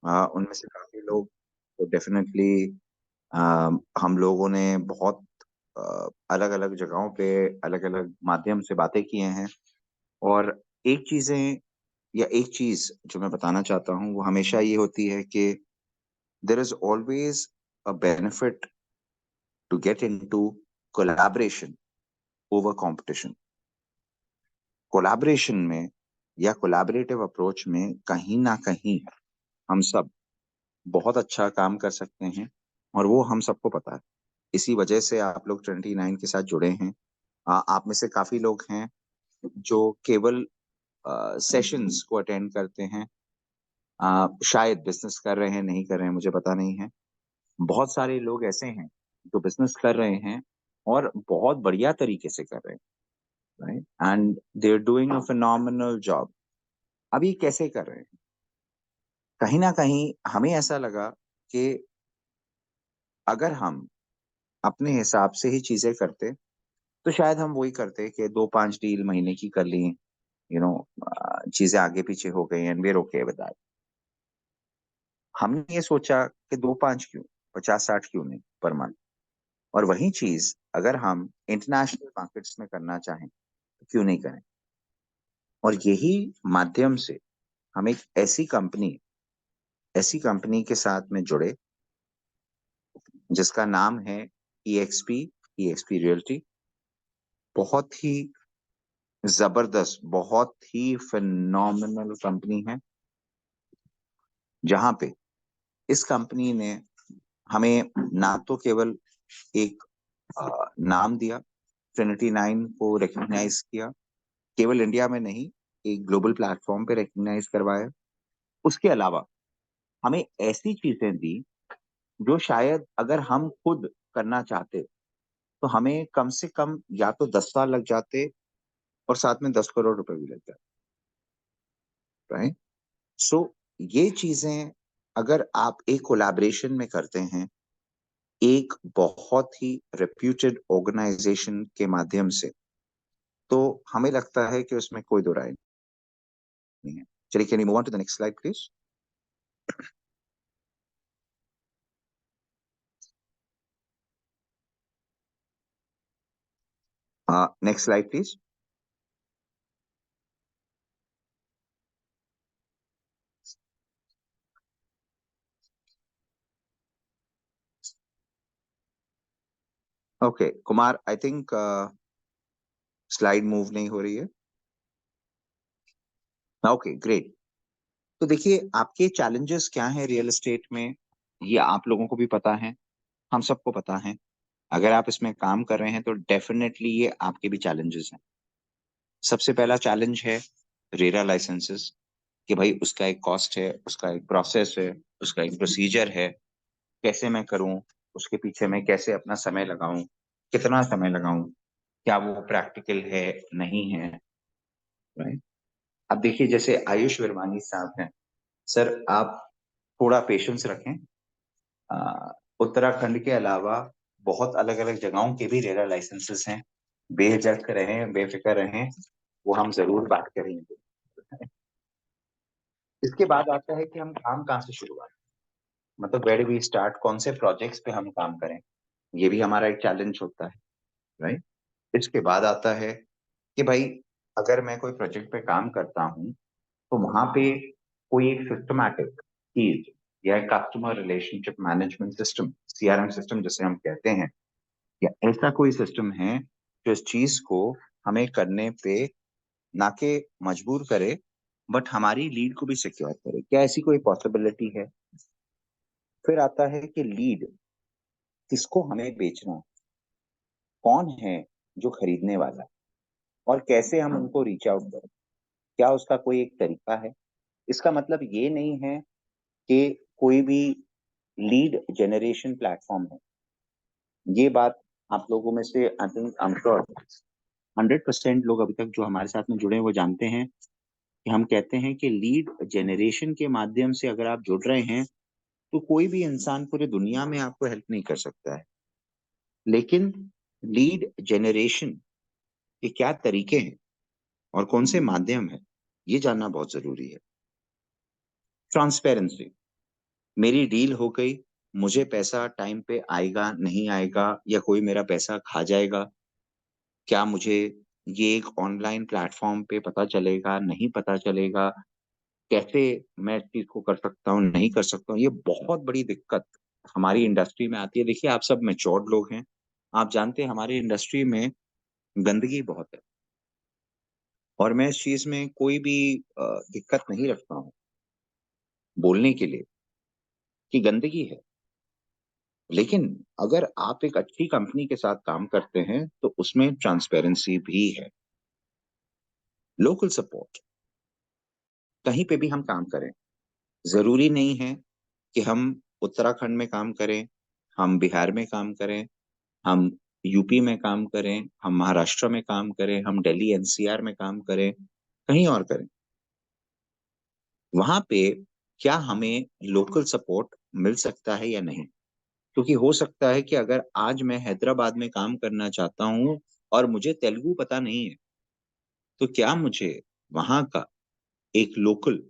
उनमें से काफी लोग तो डेफिनेटली हम लोगों ने बहुत अलग अलग जगहों पे अलग अलग माध्यम से बातें किए हैं। और एक चीजें या एक चीज जो मैं बताना चाहता हूँ वो हमेशा ये होती है कि there is always a benefit to get into collaboration over competition. Collaboration में या कोलैबोरेटिव अप्रोच में कहीं ना कहीं हम सब बहुत अच्छा काम कर सकते हैं, और वो हम सबको पता है। इसी वजह से आप लोग 29 के साथ जुड़े हैं। आप में से काफी लोग हैं जो केवल सेशंस को अटेंड करते हैं। शायद बिजनेस कर रहे हैं, नहीं कर रहे हैं, मुझे पता नहीं है। बहुत सारे लोग ऐसे हैं जो बिजनेस कर रहे हैं और बहुत बढ़िया तरीके से कर रहे हैं, right, and they are doing a phenomenal job. अब ये कैसे कर रहे हैं? कहीं ना कहीं हमें ऐसा लगा कि अगर हम अपने हिसाब से ही चीजें करते तो शायद हम वही करते कि 2-5 डील महीने की कर ली, चीजें आगे पीछे हो गई and we're okay with that. हमने ये सोचा कि 2-5 क्यों, 50-60 क्यों नहीं पर मंथ। और वही चीज अगर हम इंटरनेशनल मार्केट्स में करना चाहें तो क्यों नहीं करें। और यही माध्यम से हम एक ऐसी कंपनी के साथ में जुड़े जिसका नाम है EXP रियल्टी। बहुत ही जबरदस्त, बहुत ही फिनोमिनल कंपनी है, जहां पे इस कंपनी ने हमें ना तो केवल एक नाम दिया, ट्रिनिटी 9 को रिकग्नाइज किया, केवल इंडिया में नहीं, एक ग्लोबल प्लेटफॉर्म पे रिकग्नाइज करवाया। उसके अलावा हमें ऐसी चीजें दी जो शायद अगर हम खुद करना चाहते तो हमें कम से कम या तो 10 साल लग जाते और साथ में 10 करोड़ रुपए भी लग जाते, राइट। सो ये चीजें अगर आप एक कोलैबोरेशन में करते हैं एक बहुत ही रेप्यूटेड ऑर्गेनाइजेशन के माध्यम से, तो हमें लगता है कि उसमें कोई दो राय नहीं है। चलिए, can you move on to the next slide please. Next slide please. Okay Kumar, I think slide move नहीं हो रही है। Okay great. तो देखिए, आपके चैलेंजेस क्या हैं रियल एस्टेट में, ये आप लोगों को भी पता है, हम सबको पता है। अगर आप इसमें काम कर रहे हैं तो डेफिनेटली ये आपके भी चैलेंजेस हैं। सबसे पहला चैलेंज है रेरा लाइसेंसेस, कि भाई उसका एक कॉस्ट है, उसका एक प्रोसेस है, उसका एक प्रोसीजर है। कैसे मैं करूं, उसके पीछे मैं कैसे अपना समय लगाऊं, कितना समय लगाऊं, क्या वो प्रैक्टिकल है, नहीं है, राइट। अब देखिए, जैसे आयुष विरवानी साहब हैं, सर आप थोड़ा पेशेंस रखें। उत्तराखंड के अलावा बहुत अलग अलग जगहों के भी रेरा लाइसेंसेस हैं। बेझिझक रहें, बेफिक्र रहें, वो हम जरूर बात करेंगे। इसके बाद आता है कि हम काम कहाँ से शुरुआत, मतलब वेयर डू वी स्टार्ट, कौन से प्रोजेक्ट्स पे हम काम करें। ये भी हमारा एक चैलेंज होता है, राइट। इसके बाद आता है कि भाई अगर मैं कोई प्रोजेक्ट पे काम करता हूँ तो वहां पे कोई एक सिस्टमैटिक चीज या customer relationship management system, CRM system जिसे हम कहते हैं, या ऐसा कोई सिस्टम है जो इस चीज को हमें करने पे ना के मजबूर करे बट हमारी लीड को भी सिक्योर करे। क्या ऐसी कोई पॉसिबिलिटी है? फिर आता है कि लीड किसको हमें बेचना है, कौन है जो खरीदने वाला है, और कैसे हम उनको रीच आउट करें। क्या उसका कोई एक तरीका है? इसका मतलब ये नहीं है कि कोई भी लीड जनरेशन प्लेटफॉर्म है। ये बात आप लोगों में से I think I am sure 100% लोग अभी तक जो हमारे साथ में जुड़े हैं वो जानते हैं कि हम कहते हैं कि लीड जनरेशन के माध्यम से अगर आप जुड़ रहे हैं तो कोई भी इंसान पूरी दुनिया में आपको हेल्प नहीं कर सकता है। लेकिन लीड जनरेशन के क्या तरीके हैं और कौन से माध्यम है, ये जानना बहुत जरूरी है। ट्रांसपेरेंसी, मेरी डील हो गई, मुझे पैसा टाइम पे आएगा, नहीं आएगा या कोई मेरा पैसा खा जाएगा? क्या मुझे ये एक ऑनलाइन प्लेटफ़ॉर्म पे पता चलेगा, नहीं पता चलेगा? कैसे मैं इस चीज़ को कर सकता हूँ, नहीं कर सकता हूँ? ये बहुत बड़ी दिक्कत हमारी इंडस्ट्री में आती है। देखिए, आप सब मैच्योर्ड लोग हैं। आप जानते हैं हमारी इंडस्ट्री में गंदगी बहुत है और मैं इस चीज़ में कोई भी दिक्कत नहीं रखता हूँ बोलने के लिए कि गंदगी है। लेकिन अगर आप एक अच्छी कंपनी के साथ काम करते हैं, तो उसमें ट्रांसपेरेंसी भी है। लोकल सपोर्ट, कहीं पे भी हम काम करें, ज़रूरी नहीं है कि हम उत्तराखंड में काम करें, हम बिहार में काम करें, हम यूपी में काम करें, हम महाराष्ट्र में काम करें, हम दिल्ली एनसीआर में काम करें, कहीं और करें। वहाँ पे क्या हमें लोकल सपोर्ट मिल सकता है या नहीं? क्योंकि हो सकता है कि अगर आज मैं हैदराबाद में काम करना चाहता हूँ और मुझे तेलुगु पता नहीं है, तो क्या मुझे वहाँ का एक लोकल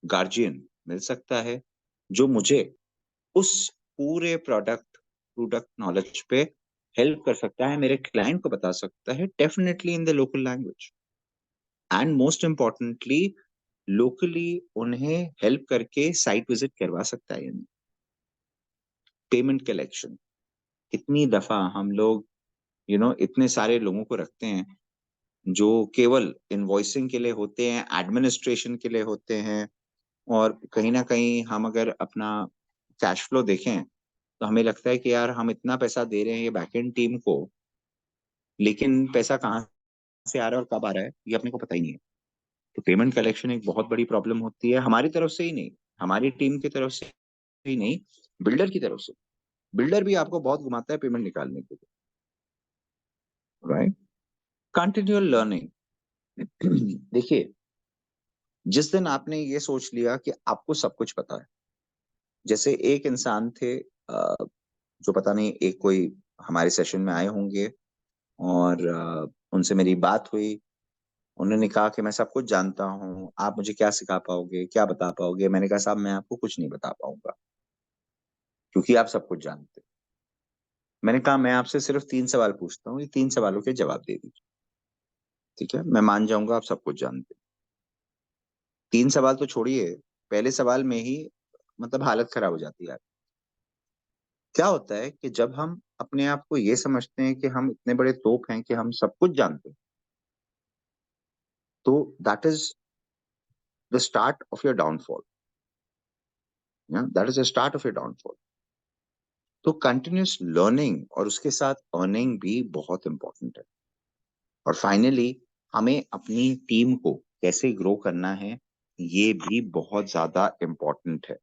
गार्जियन मिल सकता है, जो मुझे उस पूरे प्रोडक्ट नॉलेज पे हेल्प कर सकता है, मेरे क्लाइंट को बता सकता है, definitely in the local language and most importantly locally उन्हें हेल्प करके साइट विजिट करवा सकता है या नहीं? पेमेंट कलेक्शन, कितनी दफ़ा हम लोग इतने सारे लोगों को रखते हैं, जो केवल इनवॉइसिंग के लिए होते हैं, एडमिनिस्ट्रेशन के लिए होते हैं और कहीं न कहीं हम अगर अपना कैश फ्लो देखें, तो हमें लगता है कि यार हम इतना पैसा दे रहे हैं ये बैकएंड टीम को, लेकिन पैसा कहाँ से आ रहा है और कब आ रहा है, ये अपने को पता ही नहीं है। तो पेमेंट कलेक्शन एक बहुत बड़ी प्रॉब्लम होती है, हमारी तरफ से ही नहीं, हमारी टीम की तरफ से ही नहीं, बिल्डर की तरफ से। बिल्डर भी आपको बहुत घुमाता है पेमेंट निकालने के लिए, राइट? कंटीन्यूअल लर्निंग। देखिए, जिस दिन आपने ये सोच लिया कि आपको सब कुछ पता है, जैसे एक इंसान थे जो पता नहीं एक कोई हमारे सेशन में आए होंगे और उनसे मेरी बात हुई। उन्होंने कहा कि मैं सब कुछ जानता हूँ, आप मुझे क्या सिखा पाओगे, क्या बता पाओगे? मैंने कहा साहब मैं आपको कुछ नहीं बता पाऊँगा, क्योंकि आप सब कुछ जानते हो। मैंने कहा मैं आपसे सिर्फ 3 सवाल पूछता हूँ, ये 3 सवालों के जवाब दे दीजिए, ठीक है? मैं मान जाऊँगा आप सब कुछ जानते हो। 3 सवाल तो छोड़िए, पहले सवाल में ही मतलब हालत खराब हो जाती है। क्या होता है कि जब हम अपने आप को ये समझते हैं कि हम इतने बड़े तोप हैं कि हम सब कुछ जानते हैं, तो that is the start of your downfall, that is the start of your downfall. तो कंटीन्यूअस लर्निंग और उसके साथ अर्निंग भी बहुत इम्पोर्टेंट है। और फाइनली हमें अपनी टीम को कैसे ग्रो करना है, ये भी बहुत ज़्यादा इम्पोर्टेंट है।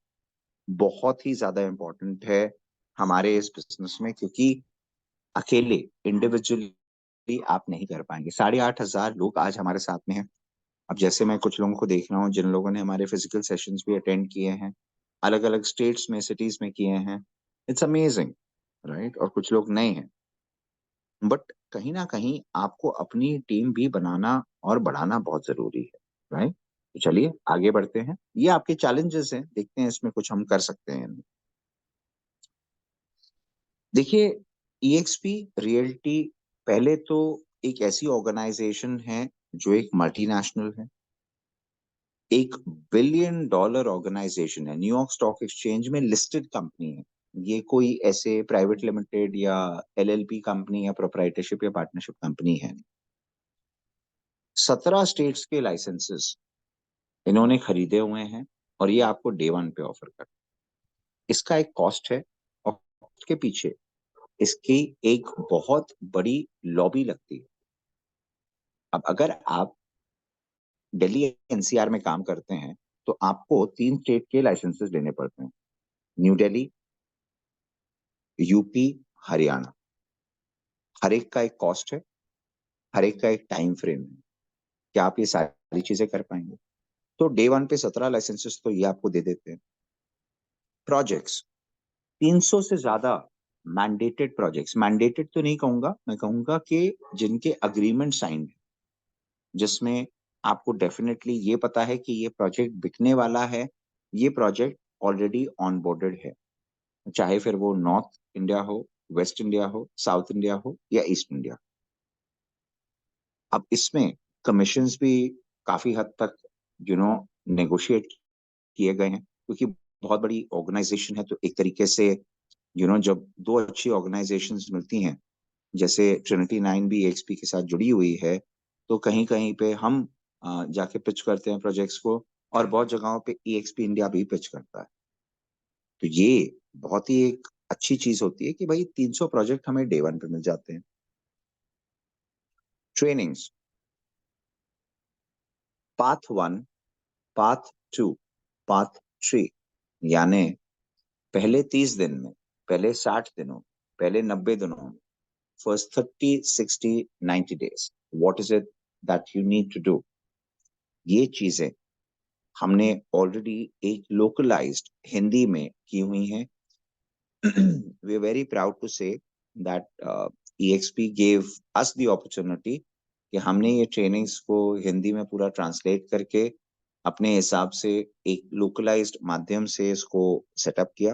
बहुत ही ज़्यादा इम्पोर्टेंट है हमारे इस बिज़नेस में, क्योंकि अकेले इंडिविजुअली आप नहीं कर पाएँगे। 8,500 लोग आज हमारे साथ में हैं। अब जैसे मैं कुछ लोगों को देख रहा हूँ जिन लोगों ने हमारे फिजिकल सेशंस भी अटेंड किए हैं, अलग-अलग स्टेट्स में, सिटीज़ में किए हैं। It's amazing, right? और कुछ लोग नए हैं। बट कहीं न कहीं आपको अपनी टीम भी बनाना और बढ़ाना बहुत ज़रूरी है, राइट? तो चलिए आगे बढ़ते हैं। ये आपके चैलेंजेज़ हैं, देखते हैं इसमें कुछ हम कर सकते हैं या नहीं। देखिए, ईएक्सपी रियल्टी पहले तो एक ऐसी ऑर्गनाइज़ेशन है जो एक मल्टीनेशनल है। एक बिलियन डॉलर ऑर्गनाइज़ेशन है, न्यूयॉर्क स्टॉक एक्सचेंज में लिस्टेड कंपनी है। ये कोई ऐसे प्राइवेट लिमिटेड या एलएलपी कंपनी या प्रोप्राइटरशिप या पार्टनरशिप कंपनी है नहीं। 17 स्टेट्स के लाइसेंसेस इन्होंने खरीदे हुए हैं और ये आपको डे 1 पे ऑफर कर, इसका एक कॉस्ट है और उसके पीछे इसकी एक बहुत बड़ी लॉबी लगती है। अब अगर आप दिल्ली एनसीआर में काम करते हैं, तो आपको 3 स्टेट के लाइसेंसेस लेने पड़ते हैं। New Delhi, UP, Haryana. हर एक का एक कॉस्ट है, हर एक का एक टाइम फ्रेम है। क्या आप ये सारी चीज़ें कर पाएँगे? तो डे 1 पे 17 लाइसेंसेस तो ये आपको दे देते हैं। प्रोजेक्ट्स 300 से ज़्यादा मैंडेटेड प्रोजेक्ट्स, मैंडेटेड तो नहीं कहूँगा, मैं कहूँगा कि जिनके एग्रीमेंट साइन्ड, जिसमें आपको डेफिनिटली ये पता है कि ये प्रोजेक्ट बिकने वाला है, ये प्रोजेक्ट ऑलरेडी ऑनबोर्डेड है, चाहे फिर वो नॉर्थ इंडिया हो, वेस्ट इंडिया हो, साउथ इंडिया हो या ईस्ट इंडिया। अब इसमें कमीशंस भी काफी हद तक नेगोशिएट किए गए हैं, क्योंकि बहुत बड़ी ऑर्गेनाइजेशन है। तो एक तरीके से जब दो अच्छी ऑर्गेनाइजेशंस मिलती हैं, जैसे ट्रिनिटी 9 भी ईएक्सपी के साथ जुड़ी हुई है, तो कहीं कहीं पे हम जाके पिच करते हैं प्रोजेक्ट्स को, और बहुत जगहों पे ईएक्सपी इंडिया भी पिच करता है। तो ये बहुत ही एक अच्छी चीज होती है कि भाई 300 प्रोजेक्ट हमें डे वन पे मिल जाते हैं। ट्रेनिंग्स, पाथ 1, पाथ 2, पाथ 3, यानी पहले 30 दिन में, पहले 60 दिनों, पहले 90 दिनों में, first 30, 60, 90 days, what is it that you need to do? ये चीजें हमने ऑलरेडी एक लोकलाइज्ड हिंदी में की हुई हैं। We are very proud to say that EXP gave us the opportunity कि हमने ये ट्रेनिंग्स को हिंदी में पूरा ट्रांसलेट करके अपने हिसाब से एक लोकलाइज्ड माध्यम से इसको सेटअप किया।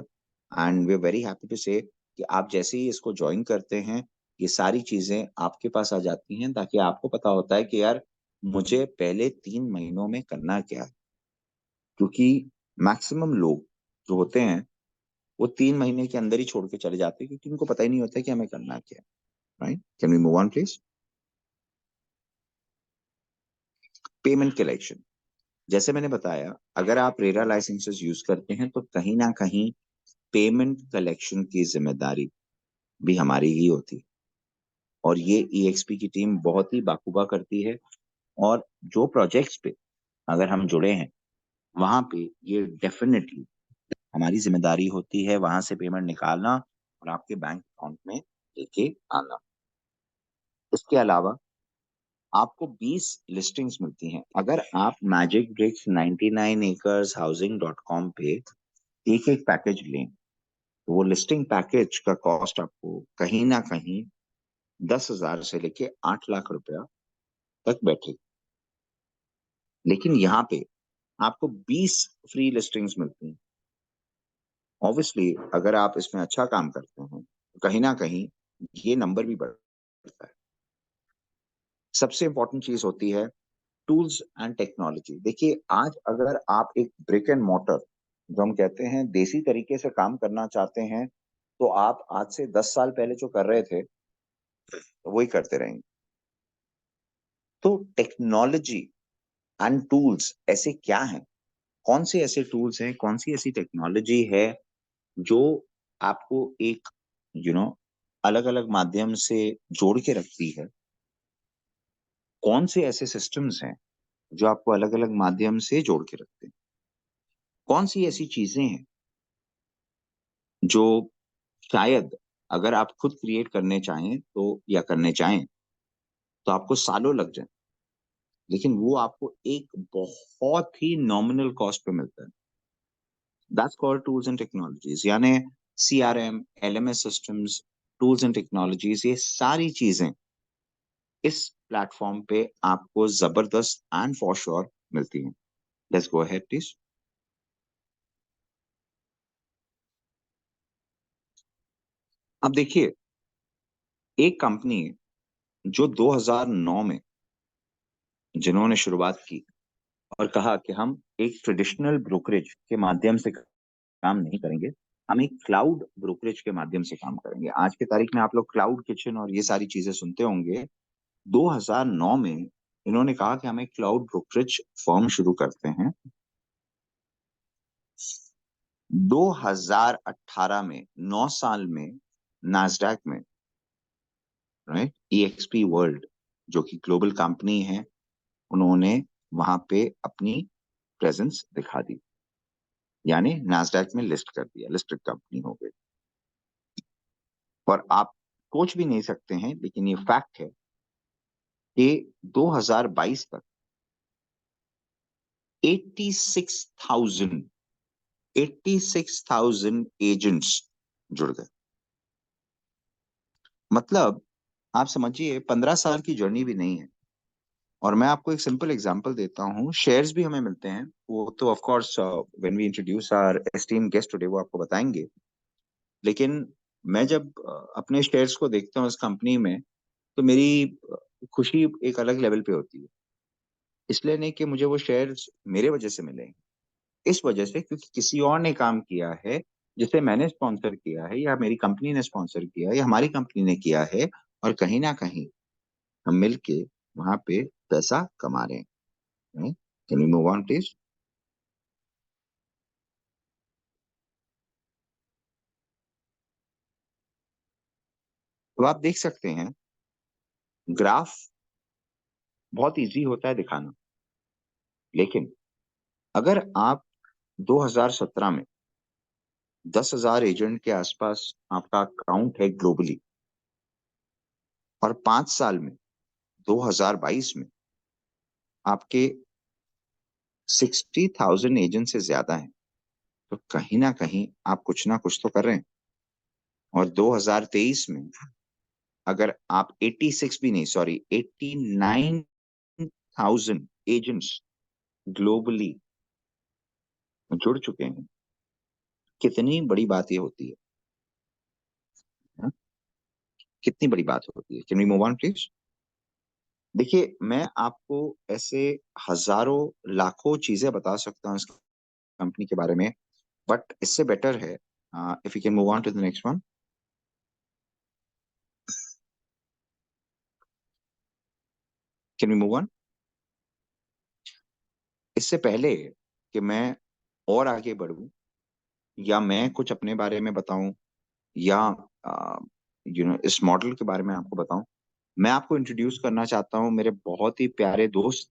And we are very happy to say कि आप जैसे ही इसको ज्वाइन करते हैं, ये सारी चीजें आपके पास आ जाती हैं, ताकि आपको पता होता है कि यार मुझे पहले 3 महीनों में करना क्या है। क्योंकि मैक्सिमम लोग जो होते हैं वो 3 महीने के अंदर ही छोड़ के चले जाते हैं, क्योंकि उनको पता ही नहीं होता है कि हमें करना क्या है। Right, can we move on please? Payment collection, जैसे मैंने बताया, अगर आप रेरा लाइसेंसेस यूज करते हैं तो कहीं ना कहीं पेमेंट कलेक्शन की जिम्मेदारी भी हमारी ही होती है, और ये ईएक्सपी की टीम बहुत ही बाखूबा करती है। और जो प्रोजेक्ट्स पे अगर हम जुड़े हैं, वहां पे ये डेफिनेटली हमारी जिम्मेदारी होती है वहां से पेमेंट निकालना और आपके बैंक अकाउंट में लेके आना। इसके अलावा आपको 20 लिस्टिंग्स मिलती हैं। अगर आप magic bricks 99 acres housing dot com पे एक एक पैकेज लें, तो वो लिस्टिंग पैकेज का कॉस्ट आपको कहीं ना कहीं 10,000 से लेके 8 लाख रुपया तक बैठेगी। लेकिन यहाँ पे आपको 20 फ्री लिस्टिंग्स मिलती हैं। ऑब्वियसली अगर आप इसमें अच्छा काम करते हैं तो कहीं ना कहीं ये नंबर भी बढ़ता है। सबसे इंपॉर्टेंट चीज होती है टूल्स एंड टेक्नोलॉजी। देखिए, आज अगर आप एक ब्रिक एंड मोटर, जो हम कहते हैं देसी तरीके से काम करना चाहते हैं, तो आप आज से 10 साल पहले जो कर रहे थे वही करते रहेंगे। तो टेक्नोलॉजी एंड टूल्स ऐसे क्या हैं, कौन से ऐसे टूल्स हैं, कौन सी ऐसी टेक्नोलॉजी है जो आपको एक अलग अलग माध्यम से जोड़ के रखती है? कौन से ऐसे सिस्टम्स हैं जो आपको अलग अलग माध्यम से जोड़ के रखते हैं? कौन सी ऐसी चीजें हैं जो शायद अगर आप खुद क्रिएट करने चाहें तो, या करने चाहें, तो आपको सालों लग जाए, लेकिन वो आपको एक बहुत ही नॉमिनल कॉस्ट पे मिलता है। That's called tools and technologies. यानी CRM, LMS systems, tools and technologies, ये सारी चीजें इस प्लेटफॉर्म पे आपको जबरदस्त एंड फॉर श्योर मिलती हैं। Let's go ahead please. अब देखिए, एक कंपनी जो 2009 में जिन्होंने शुरुआत की और कहा कि हम एक ट्रेडिशनल ब्रोकरेज के माध्यम से काम नहीं करेंगे, हम एक क्लाउड ब्रोकरेज के माध्यम से काम करेंगे। आज की तारीख में आप लोग क्लाउड किचन और ये सारी चीजें सुनते होंगे। 2009 में इन्होंने कहा कि हम एक क्लाउड ब्रोकरेज फर्म शुरू करते हैं। 2018 में, 9 साल में, नास्डैक में, राइट, ईएक्सपी वर्ल्ड जो कि ग्लोबल कंपनी है, उन्होंने वहां पे अपनी प्रेजेंस दिखा दी, यानी नास्डैक में लिस्ट कर दिया, लिस्टेड कंपनी हो गई। और आप सोच भी नहीं सकते हैं, लेकिन ये फैक्ट है कि 2022 तक 86,000 86,000 एजेंट्स जुड़ गए। मतलब आप समझिए 15 साल की जर्नी भी नहीं है, और मैं आपको एक सिंपल एग्जांपल देता हूँ, शेयर्स भी हमें मिलते हैं, वो तो of course when we introduce our esteemed guest today वो आपको बताएंगे। लेकिन मैं जब अपने शेयर्स को देखता हूँ इस कंपनी में, तो मेरी खुशी एक अलग लेवल पे होती है। इसलिए नहीं कि मुझे वो शेयर्स मेरे वजह से मिले, इस वजह से क्योंकि किसी और ने काम किया है, जिसे मैंने स्पॉन्सर किया है या मेरी कंपनी ने स्पॉन्सर किया है या हमारी कंपनी ने किया है, और कहीं ना कहीं हम मिलके वहां पे पैसा कमा रहे हैं। Can we move on please? तो आप देख सकते हैं, ग्राफ बहुत इजी होता है दिखाना, लेकिन अगर आप 2017 में 10,000 एजेंट के आसपास आपका अकाउंट है ग्लोबली, और 5 साल में 2022 में आपके 60,000 एजेंट से ज्यादा हैं, तो कहीं ना कहीं आप कुछ ना कुछ तो कर रहे हैं। और 2023 में अगर आप 86 भी नहीं, सॉरी, 89,000 एजेंट्स ग्लोबली जुड़ चुके हैं, कितनी बड़ी बात ये होती है, हाँ? कितनी बड़ी बात होती है। Can we move on please? देखिए, मैं आपको ऐसे हजारों लाखों चीजें बता सकता हूँ इस कंपनी के बारे में, बट इससे बेटर है if you can move on to the next one. Can we move on? इससे पहले कि मैं और आगे बढ़ूं या मैं कुछ अपने बारे में बताऊं या इस मॉडल के बारे में आपको बताऊं, मैं आपको इंट्रोड्यूस करना चाहता हूं मेरे बहुत ही प्यारे दोस्त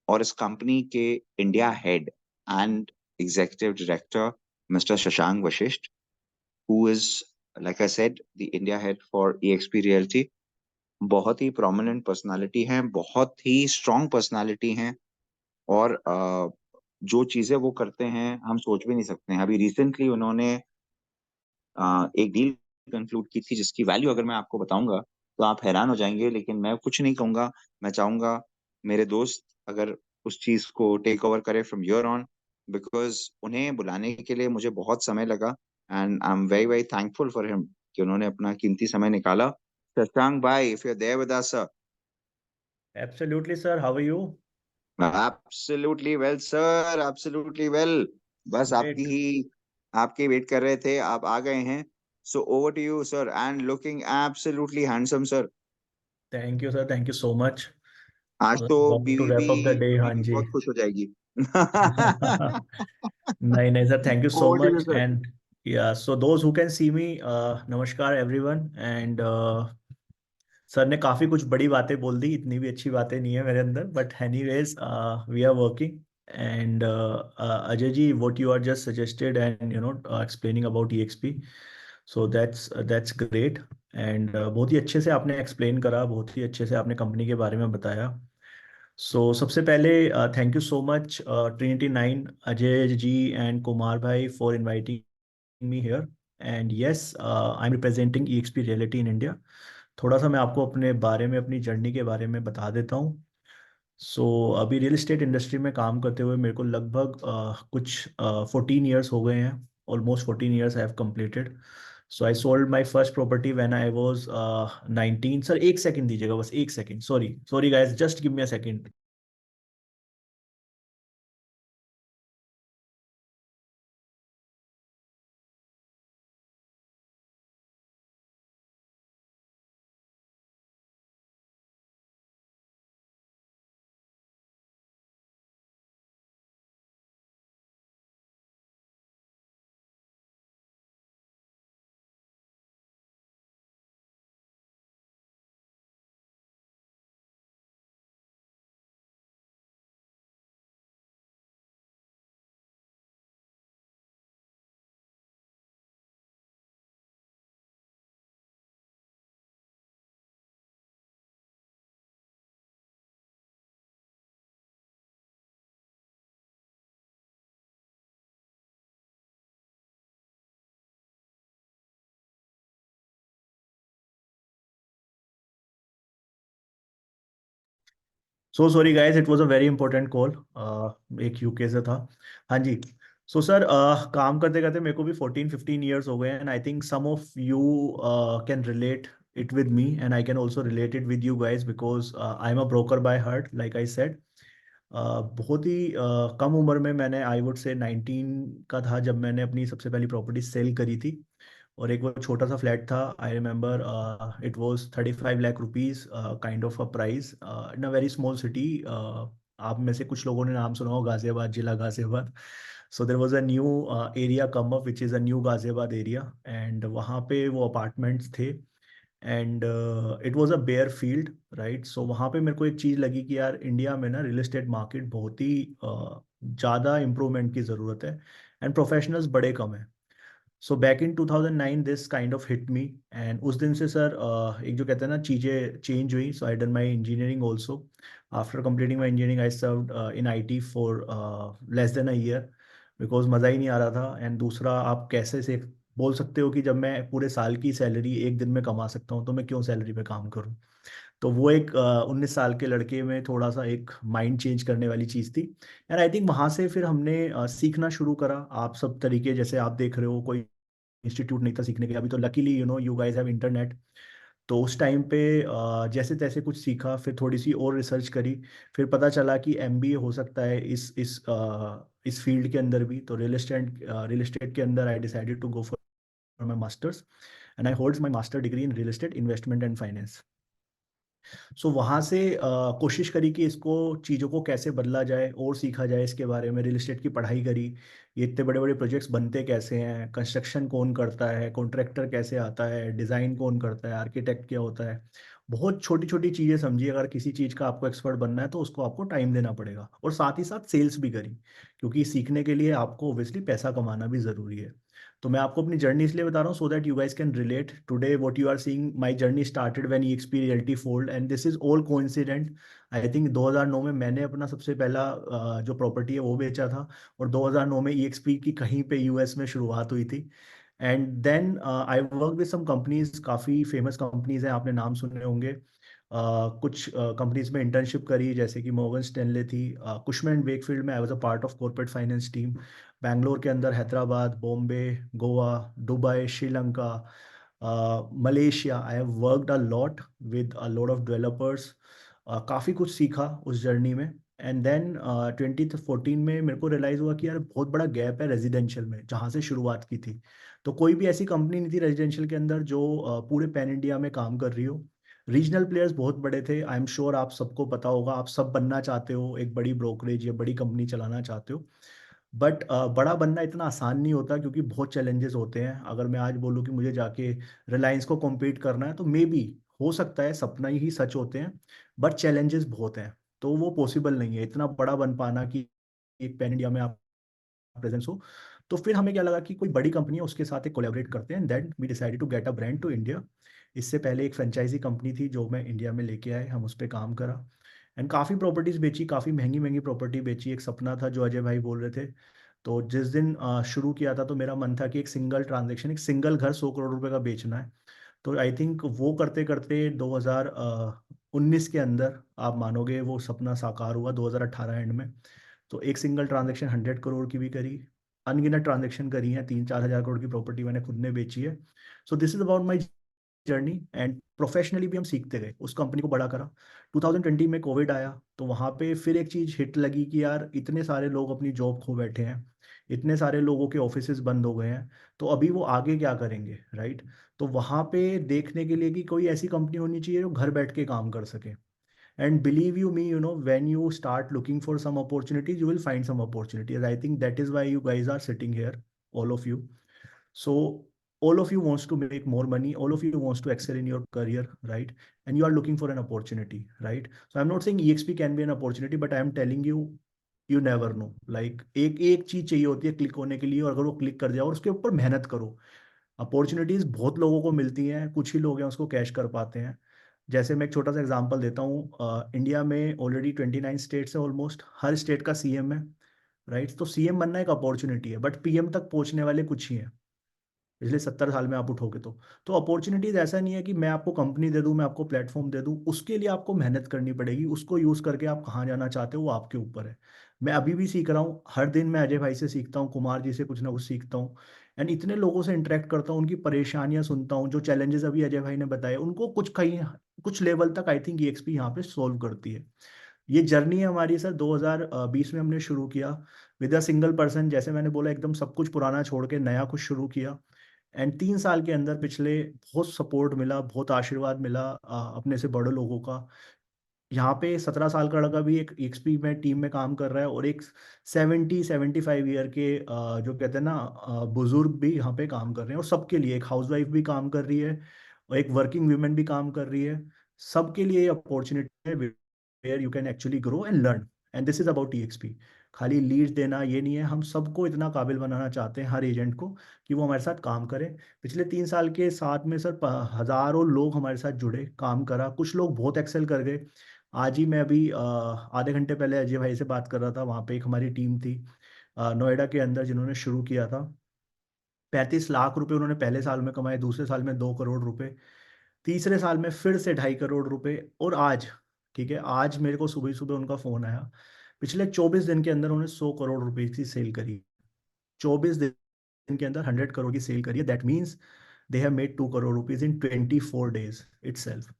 और इस कंपनी के India head and executive director, mister Shashank Vashishtha, who is, like I said, the India head for EXP realty. बहुत ही प्रोमिनेंट पर्सनालिटी हैं, बहुत ही स्ट्रॉन्ग पर्सनालिटी हैं, और जो चीजें वो करते हैं हम सोच भी नहीं सकते हैं। अभी रिसेंटली उन्होंने एक डील कंक्लूड की थी जिसकी वैल्यू अगर मैं आपको बताऊंगा तो आप हैरान हो जाएंगे, लेकिन मैं कुछ नहीं कहूंगा। मैं चाहूंगा मेरे दोस्त अगर उस चीज को टेक ओवर करे फ्रॉम योर ऑन, बिकॉज उन्हें बुलाने के लिए मुझे बहुत समय लगा, and I am very very thankful for him कि उन्होंने अपना कीमती समय निकाला। शशांक भाई, if you are there with us sir. Absolutely, sir. How are you? Absolutely well sir, absolutely well. बस Great. आपकी वेट कर रहे थे, आप आ गए हैं। So over to you sir, and looking absolutely handsome sir. Thank you, sir. Thank you so much. आज तो About to बीवी भी wrap up the day, हाँ बीवी जी. बहुत खुश हो जाएगी। नहीं नहीं sir, thank you so over to you much. Sir. And yeah, so those who can see me, नमस्कार everyone. And सर ने काफी कुछ बड़ी बातें बोल दी, इतनी भी अच्छी बातें नहीं है मेरे अंदर, but anyways we are working. And Ajay ji, what you are just suggested and explaining about EXP, so that's great. And बहुत ही अच्छे से आपने एक्सप्लेन करा, बहुत ही अच्छे से आपने कंपनी के बारे में बताया. सो सबसे पहले thank you so much Trinity 9, Ajay ji and Kumar भाई, for inviting me here. And yes, I am representing EXP realty in India. थोड़ा सा मैं आपको अपने बारे में, अपनी जर्नी के बारे में बता देता हूँ. सो अभी रियल एस्टेट इंडस्ट्री में काम करते हुए मेरे को लगभग कुछ 14 ईयर्स हो गए हैं. Almost 14 years I have completed. So I sold my first property when I was 19. Sir एक सेकंड दीजिएगा, बस एक second. Sorry sorry guys, just give me a second. So sorry guys, it was a very important call. एक UK से था। हाँ जी। So sir, काम करते करते मेरे को भी 14-15 ईयर्स हो गए हैं, and I think some of you can relate it with me, and I can also relate it with you guys, because I am a broker by heart, like I said. बहुत ही कम उम्र में, मैंने I would say 19 का था जब मैंने अपनी सबसे पहली प्रॉपर्टी सेल करी थी। और एक वो छोटा सा फ्लैट था, I remember it was 35 lakh rupees, kind of a price in a very small city. आप में से कुछ लोगों ने नाम सुना हो, गाजियाबाद, जिला Ghaziabad. So there was a new area come up which is a new Ghaziabad area, and वहाँ पे वो अपार्टमेंट्स थे, and it was a bare field, right. So वहाँ पे मेरे को एक चीज़ लगी कि यार इंडिया में ना रियल एस्टेट मार्केट बहुत ही ज़्यादा इम्प्रूवमेंट की ज़रूरत है, एंड प्रोफेशनल्स बड़े कम हैं। So back in 2009 this kind of hit me, and उस दिन से सर एक जो कहते हैं ना, चीज़ें चेंज हुई। So I done my engineering also. After completing my engineering I served in IT for less than a year, because मज़ा ही नहीं आ रहा था। एंड दूसरा, आप कैसे से बोल सकते हो कि जब मैं पूरे साल की सैलरी एक दिन में कमा सकता हूँ तो मैं क्यों सैलरी पे काम करूँ। तो वो एक 19 साल के लड़के में थोड़ा सा एक माइंड चेंज करने वाली चीज़ थी। एंड आई थिंक वहाँ से फिर हमने सीखना शुरू करा। आप सब तरीके, जैसे आप देख रहे हो, कोई इंस्टीट्यूट नहीं था सीखने के लिए। अभी तो luckily you guys have internet. तो उस टाइम पे जैसे तैसे कुछ सीखा, फिर थोड़ी सी और रिसर्च करी। फिर पता चला कि MBA हो सकता है इस फील्ड के अंदर भी। तो रियल एस्टेट के अंदर I decided to go for my masters, and I holds my master degree in real estate investment and finance. So वहाँ से कोशिश करी कि इसको, चीज़ों को कैसे बदला जाए और सीखा जाए इसके बारे में। रियल एस्टेट की पढ़ाई करी, ये इतने बड़े बड़े प्रोजेक्ट्स बनते कैसे हैं, कंस्ट्रक्शन कौन करता है, कॉन्ट्रैक्टर कैसे आता है, डिज़ाइन कौन करता है, आर्किटेक्ट क्या होता है। बहुत छोटी छोटी चीज़ें समझी। अगर किसी चीज़ का आपको एक्सपर्ट बनना है तो उसको आपको टाइम देना पड़ेगा, और साथ ही साथ सेल्स भी करी, क्योंकि सीखने के लिए आपको ओब्वियसली पैसा कमाना भी ज़रूरी है। तो मैं आपको अपनी जर्नी इसलिए बता रहा हूँ, so that you guys can relate. Today what you are seeing, my journey started when EXP realty fold, and this is all coincident. I think 2009 में मैंने अपना सबसे पहला जो प्रॉपर्टी है वो बेचा था, और 2009 में EXP की कहीं पे US में शुरुआत हुई थी। And then I work with some companies, काफ़ी फेमस कंपनीज हैं, आपने नाम सुने होंगे। कुछ कंपनीज में इंटर्नशिप करी, जैसे कि मॉर्गन स्टैनले थी, कुशमैन वेकफील्ड में I was a part of corporate finance team. Bangalore के अंदर Hyderabad, Bombay, Goa, Dubai, Sri Lanka, Malaysia, I have worked a lot with a lot of developers. काफ़ी कुछ सीखा उस जर्नी में। एंड देन 2014 में मेरे को रियलाइज़ हुआ कि यार बहुत बड़ा गैप है रेजिडेंशियल में, जहाँ से शुरुआत की थी। तो कोई भी ऐसी कंपनी नहीं थी रेजिडेंशियल के अंदर जो पूरे पैन इंडिया में काम कर रही हो। रीजनल प्लेयर्स बहुत बड़े थे। आई एम श्योर आप सबको पता होगा, आप सब बनना चाहते हो, एक बड़ी ब्रोकरेज या बड़ी कंपनी चलाना चाहते हो। बट बड़ा बनना इतना आसान नहीं होता, क्योंकि बहुत चैलेंजेस होते हैं। अगर मैं आज बोलूँ कि मुझे जाके रिलायंस को कॉम्पीट करना है, तो मे बी हो सकता है सपना ही सच होते हैं, बट चैलेंजेस बहुत हैं। तो वो पॉसिबल नहीं है इतना बड़ा बन पाना कि एक पैन इंडिया में आप प्रेजेंस हो। तो फिर हमें क्या लगा कि कोई बड़ी कंपनी है, उसके साथ एक कोलैबोरेट करते हैं, then we decided to get a brand to India. इससे पहले एक फ्रेंचाइजी कंपनी थी जो मैं इंडिया में लेके आए, हम उस पर काम करा, एंड काफ़ी प्रॉपर्टीज बेची, काफ़ी महंगी महंगी प्रॉपर्टी बेची। एक सपना था जो अजय भाई बोल रहे थे। तो जिस दिन शुरू किया था, तो मेरा मन था कि एक सिंगल ट्रांजेक्शन, एक सिंगल घर 100 करोड़ रुपए का बेचना है। तो आई थिंक वो करते करते 2019 के अंदर, आप मानोगे, वो सपना साकार हुआ 2018 एंड में। तो एक सिंगल ट्रांजेक्शन 100 करोड़ की भी करी, अनगिनत ट्रांजेक्शन करी है, 3-4 हज़ार करोड़ की प्रॉपर्टी मैंने खुद ने बेची है। सो this is about my journey. And professionally भी हम सीखते गए, उस कंपनी को बड़ा करा। 2020 में कोविड आया, तो वहाँ पे फिर एक चीज़ हिट लगी कि यार इतने सारे लोग अपनी जॉब खो बैठे हैं, इतने सारे लोगों के ऑफिसेज बंद हो गए हैं, तो अभी वो आगे क्या करेंगे, राइट। तो वहाँ पे देखने के लिए कि कोई ऐसी कंपनी होनी चाहिए जो घर बैठ के काम कर सके। And believe you me, when you start looking for some opportunities, you will find some opportunities. I think that is why you guys are sitting here, all of you. So all of you wants to make more money, all of you wants to excel in your career, right? And you are looking for an opportunity, right? So I'm not saying EXP can be an opportunity, but I am telling you, you never know. Like एक एक चीज चाहिए होती है click होने के लिए, और अगर वो क्लिक कर जाओ और उसके ऊपर मेहनत करो, अपॉर्चुनिटीज बहुत लोगों को मिलती हैं, कुछ ही लोग हैं उसको कैश कर पाते हैं। जैसे मैं एक छोटा सा एग्जांपल देता हूँ, इंडिया में ऑलरेडी 29 स्टेट्स है, ऑलमोस्ट हर स्टेट का CM है, राइट। तो CM बनना एक अपॉर्चुनिटी है, बट PM तक पहुंचने वाले कुछ ही हैं। पिछले 70 साल में आप उठोगे तो अपॉर्चुनिटीज ऐसा नहीं है कि मैं आपको कंपनी दे दूं, मैं आपको प्लेटफॉर्म दे दूं, उसके लिए आपको मेहनत करनी पड़ेगी। उसको यूज करके आप कहाँ जाना चाहते हो वो आपके ऊपर है। मैं अभी भी सीख रहा हूँ, हर दिन मैं अजय भाई से सीखता हूँ, कुमार जी से कुछ ना कुछ सीखता हूँ। एंड इतने लोगों से इंटरेक्ट करता हूँ, उनकी परेशानियां सुनता हूँ, जो चैलेंजेस अभी अजय भाई ने बताए उनको कुछ कहीं कुछ लेवल तक आई थिंक EXP यहाँ पे सोल्व करती है। ये जर्नी है हमारी सर, 2020 में हमने शुरू किया विद अ सिंगल पर्सन, जैसे मैंने बोला एकदम सब कुछ पुराना छोड़ के नया कुछ शुरू किया। एंड 3 साल के अंदर पिछले बहुत सपोर्ट मिला, बहुत आशीर्वाद मिला अपने से बड़े लोगों का। यहाँ पे 17 साल का लड़का भी एक EXP में टीम में काम कर रहा है, और एक 75 ईयर के जो कहते हैं ना बुजुर्ग भी यहाँ पे काम कर रहे हैं। और सबके लिए, एक हाउसवाइफ भी काम कर रही है और एक वर्किंग वुमेन भी काम कर रही है। सबके लिए अपॉर्चुनिटी है where you can actually grow and learn. And this is about EXP। खाली लीड देना ये नहीं है, हम सबको इतना काबिल बनाना चाहते हैं, हर एजेंट को, कि वो हमारे साथ काम करे। पिछले 3 साल के साथ में सर हजारों लोग हमारे साथ जुड़े, काम करा, कुछ लोग बहुत एक्सेल कर गए। आज ही मैं अभी आधे घंटे पहले अजय भाई से बात कर रहा था, वहाँ पे एक हमारी टीम थी नोएडा के अंदर, जिन्होंने शुरू किया था। 35 लाख रुपए उन्होंने पहले साल में कमाए, दूसरे साल में 2 करोड़ रुपए, तीसरे साल में फिर से 2.5 करोड़ रुपए। और आज, ठीक है, आज मेरे को सुबह सुबह उनका फोन आया, पिछले 24 दिन के अंदर उन्होंने 100 करोड़ रुपए की सेल करी। 24 दिन के अंदर 100 करोड़ की सेल करी है। That means they have made 2 crore rupees in 24 days itself,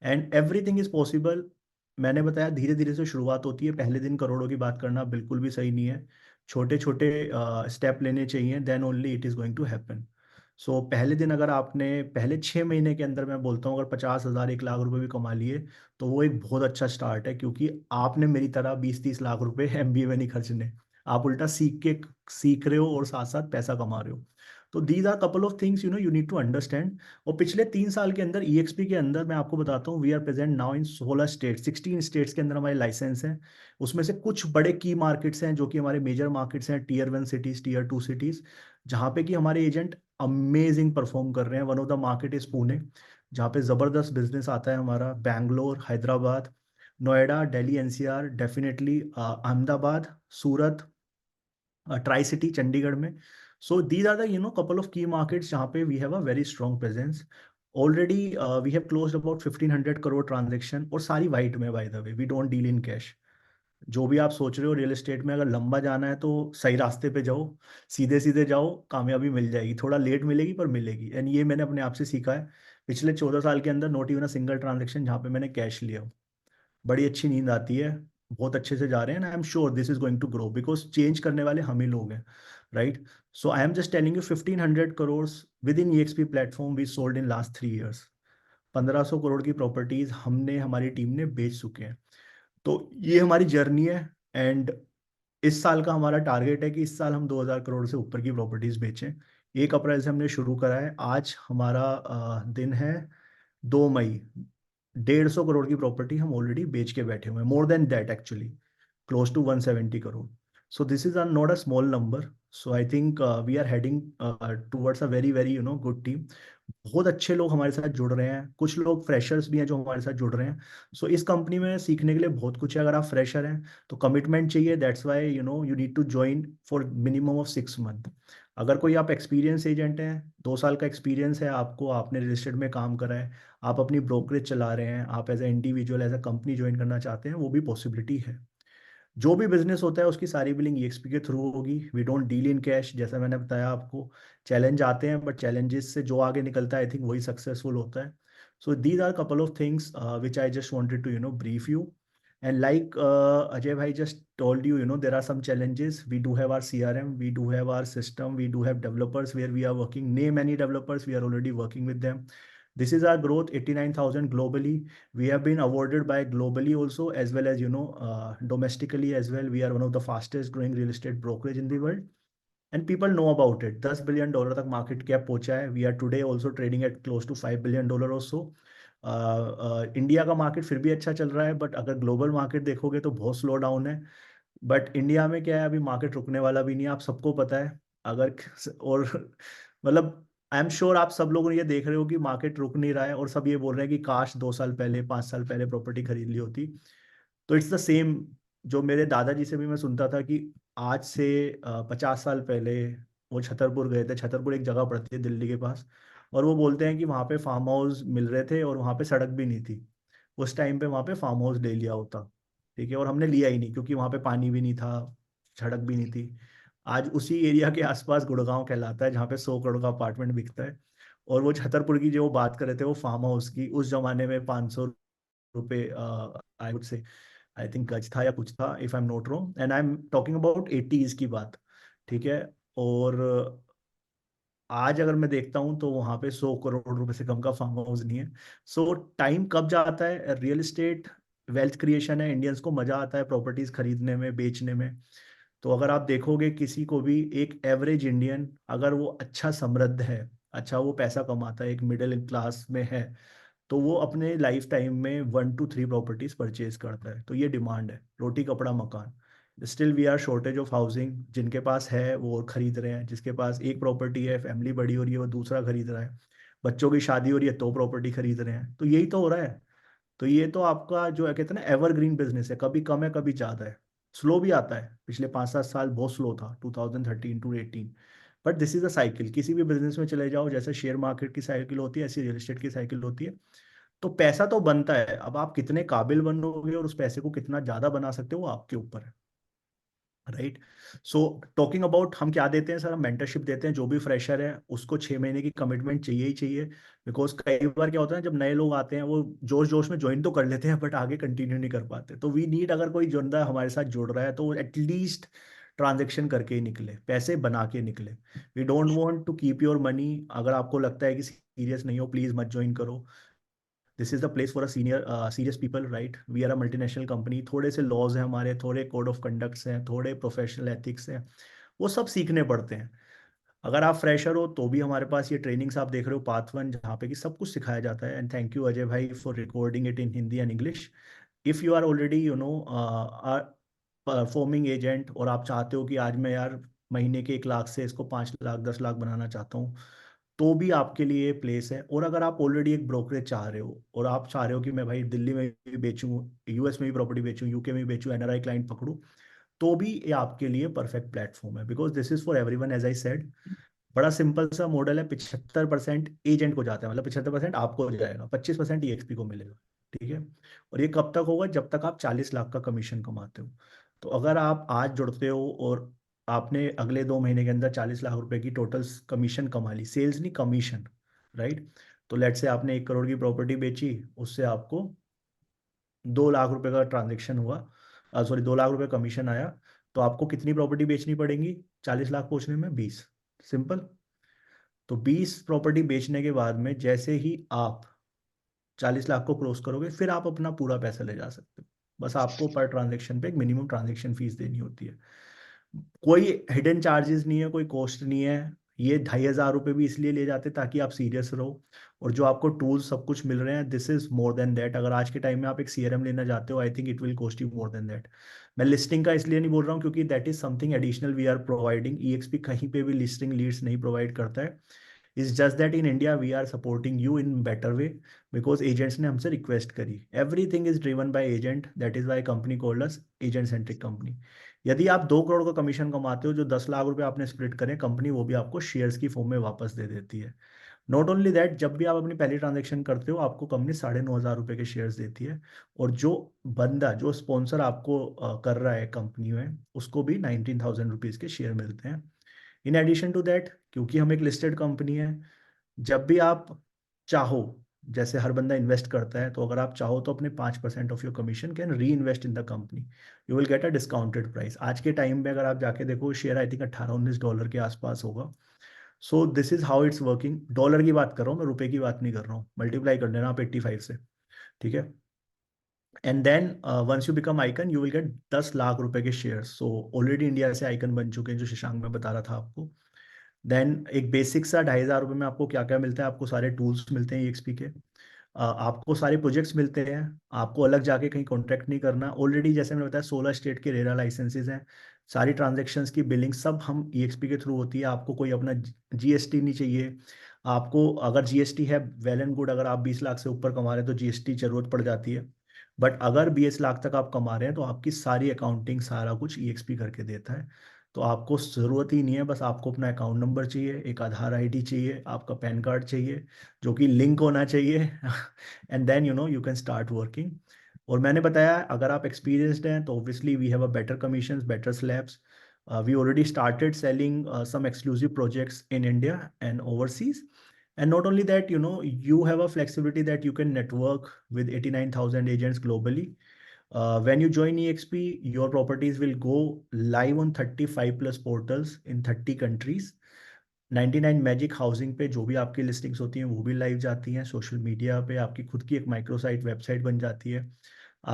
and everything is possible। मैंने बताया धीरे धीरे से शुरुआत होती है, पहले दिन करोड़ों की बात करना बिल्कुल भी सही नहीं है। छोटे छोटे स्टेप लेने चाहिए, then only it is going to happen. So पहले दिन अगर आपने पहले 6 महीने के अंदर, मैं बोलता हूँ, अगर 50,000 1 लाख रुपए भी कमा लिए, तो वो एक बहुत अच्छा स्टार्ट है, क्योंकि आपने मेरी तरह 20-30 लाख रुपए MBA में नहीं खर्चने। आप उल्टा सीख रहे हो और साथ साथ पैसा कमा रहे हो। तो these are couple of things you need to understand. और पिछले 3 साल के अंदर EXP के अंदर मैं आपको बताता हूँ, we are present now in 16 state, 16 states के अंदर हमारे लाइसेंस हैं। उसमें से कुछ बड़े की मार्केट्स हैं जो कि हमारे मेजर मार्केट्स हैं, Tier 1 सिटीज, Tier 2 सिटीज, जहाँ पे कि हमारे एजेंट अमेजिंग परफॉर्म कर रहे हैं। One of the market is Pune, जहाँ पे जबरदस्त बिजनेस आता है हमारा। Bangalore, Hyderabad, Noida, Delhi NCR, definitely Ahmedabad, Surat, tri city Chandigarh में। So these are the couple of key markets जहाँ पे we have a very strong presence. Already we have closed about 1,500 crore transaction, और सारी वाइट में, by the way we don't deal in cash. जो भी आप सोच रहे हो रियल एस्टेट में, अगर लंबा जाना है तो सही रास्ते पे जाओ, सीधे सीधे जाओ, कामयाबी मिल जाएगी, थोड़ा लेट मिलेगी पर मिलेगी। एंड ये मैंने अपने आप से सीखा है पिछले 14 साल के अंदर, not even a single transaction जहाँ पे मैंने कैश लिया हो। बड़ी अच्छी नींद आती है, बहुत अच्छे से जा रहे हैं, I am sure this is going to grow, because change करने वाले हम ही लोग हैं, right. So I am just telling you 1,500 crore within EXP platform we sold in last 3 years. 1,500 crore की प्रॉपर्टीज हमने, हमारी टीम ने बेच चुके हैं। तो ये हमारी जर्नी है। एंड इस साल का हमारा टारगेट है कि इस साल हम 2,000 करोड़ से ऊपर की प्रॉपर्टीज बेचें। 1 अप्रैल से हमने शुरू करा है, आज हमारा दिन है 2 मई। 150 करोड़ की प्रॉपर्टी हम ऑलरेडी बेच के बैठे हुए हैं, more than that actually, close to 170 crore. So this is are not a small number. So I think we are heading towards a very very good team. बहुत अच्छे लोग हमारे साथ जुड़ रहे हैं, कुछ लोग फ्रेशर्स भी हैं जो हमारे साथ जुड़ रहे हैं। सो इस कंपनी में सीखने के लिए बहुत कुछ है। अगर आप फ्रेशर हैं तो कमिटमेंट चाहिए, that's why you need to join for minimum of 6 month. अगर कोई आप एक्सपीरियंस एजेंट हैं, 2 साल का एक्सपीरियंस है आपको, आपने रियल एस्टेट में काम करा है, आप अपनी ब्रोकरेज चला रहे हैं, आप as a individual as a company join करना चाहते हैं, वो भी पॉसिबिलिटी है। जो भी बिजनेस होता है उसकी सारी बिलिंग EXP के थ्रू होगी। We don't deal in cash, जैसा मैंने बताया आपको। चैलेंज आते हैं, बट चैलेंजेस से जो आगे निकलता है आई थिंक वही सक्सेसफुल होता है। So these are couple of things which I just wanted to brief you. And like Ajay bhai just told you, there are some challenges. We do have our CRM, we do have our system, we do have developers where we are working. Name any developers, we are already working with them. This is our growth, 89,000 globally. We have been awarded by globally also, as well as domestically as well. We are one of the fastest growing real estate brokerage in the world, and people know about it. $10 billion तक market cap पहुंचा है. We are today also trading at close to $5 billion or so. India का market फिर भी अच्छा चल रहा है, बट अगर ग्लोबल मार्केट देखोगे तो बहुत स्लो डाउन है। बट इंडिया में क्या है, अभी मार्केट रुकने वाला भी नहीं है, आप सबको पता है। अगर और मतलब आई एम श्योर आप सब लोग ये देख रहे हो कि मार्केट रुक नहीं रहा है, और सब ये बोल रहे हैं कि काश 2 साल पहले, 5 साल पहले प्रॉपर्टी खरीद ली होती। तो इट्स द सेम जो मेरे दादाजी से भी मैं सुनता था कि आज से 50 साल पहले वो छतरपुर गए थे। छतरपुर एक जगह पड़ती है दिल्ली के पास, और वो बोलते हैं कि वहाँ पे फार्म हाउस मिल रहे थे और वहाँ पे सड़क भी नहीं थी। उस टाइम पे वहाँ पे फार्म हाउस ले लिया होता, ठीक है, और हमने लिया ही नहीं क्योंकि वहाँ पे पानी भी नहीं था, सड़क भी नहीं थी। आज उसी एरिया के आसपास गुड़गांव कहलाता है जहाँ पे 100 करोड़ का अपार्टमेंट बिकता है। और वो छतरपुर की जो वो बात कर रहे थे वो फार्म हाउस की, उस जमाने में 500 रुपये, I would say, I think गज था या कुछ था, if I am not wrong, and I am talking about 80s की बात, ठीक है। और आज अगर मैं देखता हूँ तो वहां पे 100 करोड़ रुपए से कम का फार्म हाउस नहीं है। सो टाइम कब जाता है, रियल एस्टेट वेल्थ क्रिएशन है, इंडियंस को मजा आता है प्रॉपर्टीज खरीदने में, बेचने में। तो अगर आप देखोगे किसी को भी, एक एवरेज इंडियन अगर वो अच्छा समृद्ध है, अच्छा वो पैसा कमाता है, एक मिडिल क्लास में है, तो वो अपने लाइफ टाइम में 1 to 3 प्रॉपर्टीज परचेज करता है। तो ये डिमांड है, रोटी कपड़ा मकान। Still we are shortage of housing, जिनके पास है वो और खरीद रहे हैं, जिसके पास एक प्रॉपर्टी है, फैमिली बड़ी हो रही है, वो दूसरा खरीद रहा है, बच्चों की शादी हो रही है तो प्रॉपर्टी खरीद रहे हैं। तो यही तो हो रहा है। तो ये तो आपका जो है कहते हैं ना एवरग्रीन बिजनेस है, कभी कम है कभी ज्यादा है, स्लो भी आता है। पिछले 5-7 साल बहुत स्लो था, 2013 to 2018। But this is a cycle, किसी भी बिजनेस में चले जाओ, जैसे शेयर मार्केट की साइकिल होती है ऐसी रियल एस्टेट की साइकिल होती है। तो पैसा तो बनता है, अब आप कितने काबिल बनोगे और उस पैसे को कितना ज्यादा बना सकते हो वो आपके ऊपर है, राइट। सो टॉकिंग अबाउट, हम क्या देते हैं सर, हम मेंटरशिप देते हैं। जो भी फ्रेशर है उसको 6 महीने की कमिटमेंट चाहिए ही चाहिए। बिकॉज कई बार क्या होता है, जब नए लोग आते हैं वो जोश जोश में ज्वाइन तो कर लेते हैं बट आगे कंटिन्यू नहीं कर पाते। तो वी नीड, अगर कोई बंदा हमारे साथ जुड़ रहा है तो एटलीस्ट ट्रांजेक्शन करके ही निकले, पैसे बना के निकले। We don't want to keep your money. अगर आपको लगता है कि सीरियस नहीं हो, प्लीज मत ज्वाइन करो। This is the place for a serious people, right. We are a multinational company, थोड़े से लॉज हैं हमारे, थोड़े कोड ऑफ कंडक्ट्स हैं, थोड़े प्रोफेशनल एथिक्स हैं, वो सब सीखने पड़ते हैं। अगर आप फ्रेशर हो तो भी हमारे पास ये ट्रेनिंग्स आप देख रहे हो, पाथ 1, जहाँ पे कि सब कुछ सिखाया जाता है। एंड थैंक यू अजय भाई for recording it in Hindi and English. If you are already performing agent और आप चाहते हो कि आज मैं यार महीने के 1 लाख से इसको 5 लाख 10 लाख बनाना चाहता हूँ, तो भी आपके लिए प्लेस है। और अगर आप ऑलरेडी एक ब्रोकरेज चाह रहे हो और आप चाह रहे हो कि मैं भाई दिल्ली में भी बेचूं, यूएस में भी प्रॉपर्टी बेचूं, यूके में भी बेचूं, एनआरआई क्लाइंट पकड़ूं, तो भी ये आपके लिए परफेक्ट प्लेटफॉर्म है। Because this is for everyone, as I said. बड़ा सिंपल सा मॉडल है, 75% एजेंट को जाता है, मतलब 75% आपको हो जाएगा, 25% ईएक्सपी को मिलेगा, ठीक है। और ये कब तक होगा, जब तक आप 40 लाख का कमीशन कमाते हो। तो अगर आप आज जुड़ते हो और आपने अगले 2 महीने के अंदर 40 लाख रुपए की टोटल कमीशन कमा ली, सेल्स नहीं कमीशन, राइट। तो लेट से आपने 1 करोड़ की प्रॉपर्टी बेची, उससे आपको 2 लाख रुपए का ट्रांजेक्शन हुआ, सॉरी 2 लाख रुपए कमीशन आया। तो आपको कितनी प्रॉपर्टी बेचनी पड़ेंगी 40 लाख पहुंचने में? 20। सिंपल। तो 20 प्रॉपर्टी बेचने के बाद में जैसे ही आप 40 लाख को क्रॉस करोगे, फिर आप अपना पूरा पैसा ले जा सकते हो। बस आपको पर ट्रांजेक्शन पे एक मिनिमम ट्रांजेक्शन फीस देनी होती है। कोई हिडन चार्जेस नहीं है, कोई कॉस्ट नहीं है। ये 2,500 रुपये भी इसलिए ले जाते हैं ताकि आप सीरियस रहो। और जो आपको टूल्स सब कुछ मिल रहे हैं, this is more than that. अगर आज के टाइम में आप एक सीआरएम लेना चाहते हो, I think it will cost you more than that. मैं लिस्टिंग का इसलिए नहीं बोल रहा हूँ क्योंकि that is something additional we are providing. EXP कहीं पे भी लिस्टिंग लीड्स नहीं प्रोवाइड करता है। It's just that in India we are supporting you in better way, because agents ने हमसे रिक्वेस्ट करी। Everything is driven by agent, that is why company called us agent centric company. यदि आप 2 करोड़ का commission कमाते हो, जो 10 लाख रुपए आपने स्प्लिट करें, कंपनी वो भी आपको शेयर्स की फॉर्म में वापस दे देती है। नॉट ओनली दैट, जब भी आप अपनी पहली ट्रांजेक्शन करते हो आपको कंपनी 9,500 रुपये के शेयर्स देती है। और जो बंदा, जो स्पॉन्सर आपको कर रहा है कंपनी में, उसको भी 19,000 रुपीज़ के शेयर मिलते हैं। इन एडिशन टू दैट, क्योंकि हम एक लिस्टेड कंपनी है, जब भी आप चाहो, जैसे हर बंदा इन्वेस्ट करता है, तो अगर आप चाहो तो अपने 5% ऑफ योर कमीशन कैन री invest in the company. You will get a discounted price. आज के टाइम में अगर आप जाके देखो, शेयर आई थिंक 18-19 डॉलर के आसपास होगा। सो this is how it's working. Dollar की बात कर रहा हूँ मैं, रुपए की बात नहीं कर रहा हूँ। मल्टीप्लाई कर देना आप 85 से, ठीक है। And then once you become icon, you will get 10 lakh रुपए के शेयर। सो ऑलरेडी इंडिया से आइकन बन चुके हैं, जो शशांक मैं बता रहा था आपको। देन एक बेसिक सा 2,500 रुपये में आपको क्या क्या मिलता है, आपको सारे टूल्स मिलते हैं ईएक्सपी के, आपको सारे प्रोजेक्ट्स मिलते हैं, आपको अलग जाके कहीं कॉन्ट्रैक्ट नहीं करना। ऑलरेडी जैसे मैंने बताया 16 स्टेट के रेरा लाइसेंसेज हैं। सारी ट्रांजैक्शंस की बिलिंग सब हम ईएक्सपी के थ्रू होती है। आपको कोई अपना जीएसटी नहीं चाहिए। आपको अगर जीएसटी है, वेल एंड गुड। अगर आप 20 लाख से ऊपर कमा रहे हैं तो जीएसटी जरूरत पड़ जाती है। बट अगर 20 लाख तक आप कमा रहे हैं तो आपकी सारी अकाउंटिंग सारा कुछ ईएक्सपी करके देता है। तो आपको ज़रूरत ही नहीं है, बस आपको अपना अकाउंट नंबर चाहिए, एक आधार आईडी चाहिए, आपका पैन कार्ड चाहिए जो कि लिंक होना चाहिए and then you can start working. और मैंने बताया अगर आप एक्सपीरियंस्ड हैं तो obviously we have a better commissions, better slabs. We already started selling some exclusive projects in India and overseas. And not only that, you have a flexibility that you can network with 89,000 agents globally. When you join EXP, your properties will go live on 35 plus portals in 30 countries. 99 magic housing पे जो भी आपकी listings होती हैं वो भी live जाती हैं। सोशल मीडिया पे आपकी खुद की एक माइक्रोसाइट वेबसाइट बन जाती है।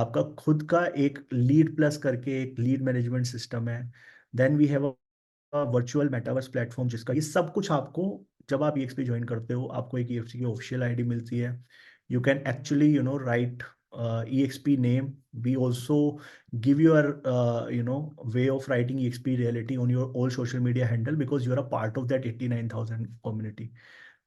आपका खुद का एक लीड प्लस करके एक लीड मैनेजमेंट सिस्टम है। Then we have virtual metaverse platform जिसका ये सब कुछ आपको, जब आप EXP ज्वाइन करते हो आपको एक EXP की ऑफिशियल आईडी मिलती है। You can actually write EXP name. We also give your way of writing EXP reality on your all social media handle because you are a part of that 89,000 community।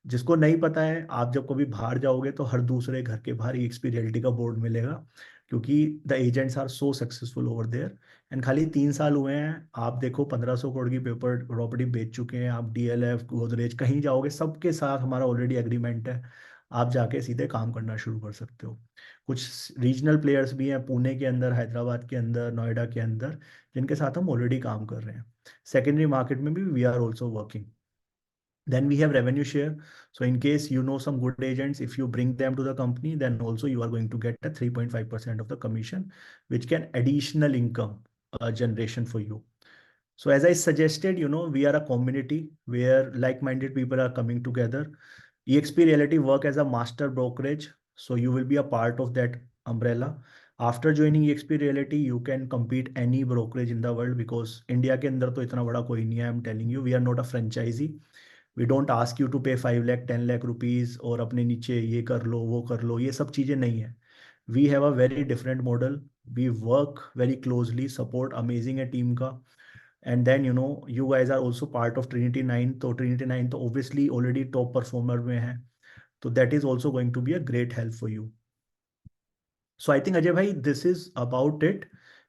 जिसको नहीं पता है, आप जब कभी बाहर जाओगे तो हर दूसरे घर के बाहर EXP रियलिटी का बोर्ड मिलेगा, क्योंकि the agents are so successful over there. And खाली 3 साल हुए हैं, आप देखो 1500 करोड़ की पेपर प्रॉपर्टी बेच चुके हैं। आप DLF गोदरेज कहीं जाओगे सबके साथ हमारा ऑलरेडी एग्रीमेंट है। आप जाके सीधे काम करना शुरू कर सकते हो। कुछ रीजनल प्लेयर्स भी हैं पुणे के अंदर, हैदराबाद के अंदर, नोएडा के अंदर, जिनके साथ हम ऑलरेडी काम कर रहे हैं। सेकेंडरी मार्केट में भी we are also working. Then we have revenue share. So in case you know some good agents, if you bring them to the company, then also you are going to get a 3.5% of the commission, which can additional income generation for you. So as I suggested, we are a community where like-minded people are coming together. EXP Reality work as a master brokerage. So you will be a part of that umbrella. After joining EXP Reality, you can compete any brokerage in the world because India के अंदर तो इतना बड़ा कोई नहीं है। I'm telling you, we are not a franchisee. We don't ask you to pay 5 lakh 10 lakh rupees और अपने नीचे ये कर लो वो कर लो, ये सब चीज़ें नहीं है। We have a very different model. We work very closely, support amazing है टीम का। And then you guys are also part of Trinity 9, तो Trinity 9 तो ऑब्वियसली ऑलरेडी टॉप परफॉर्मर में है, तो that is also going to be a great help for you. So I think Ajay भाई this is about it.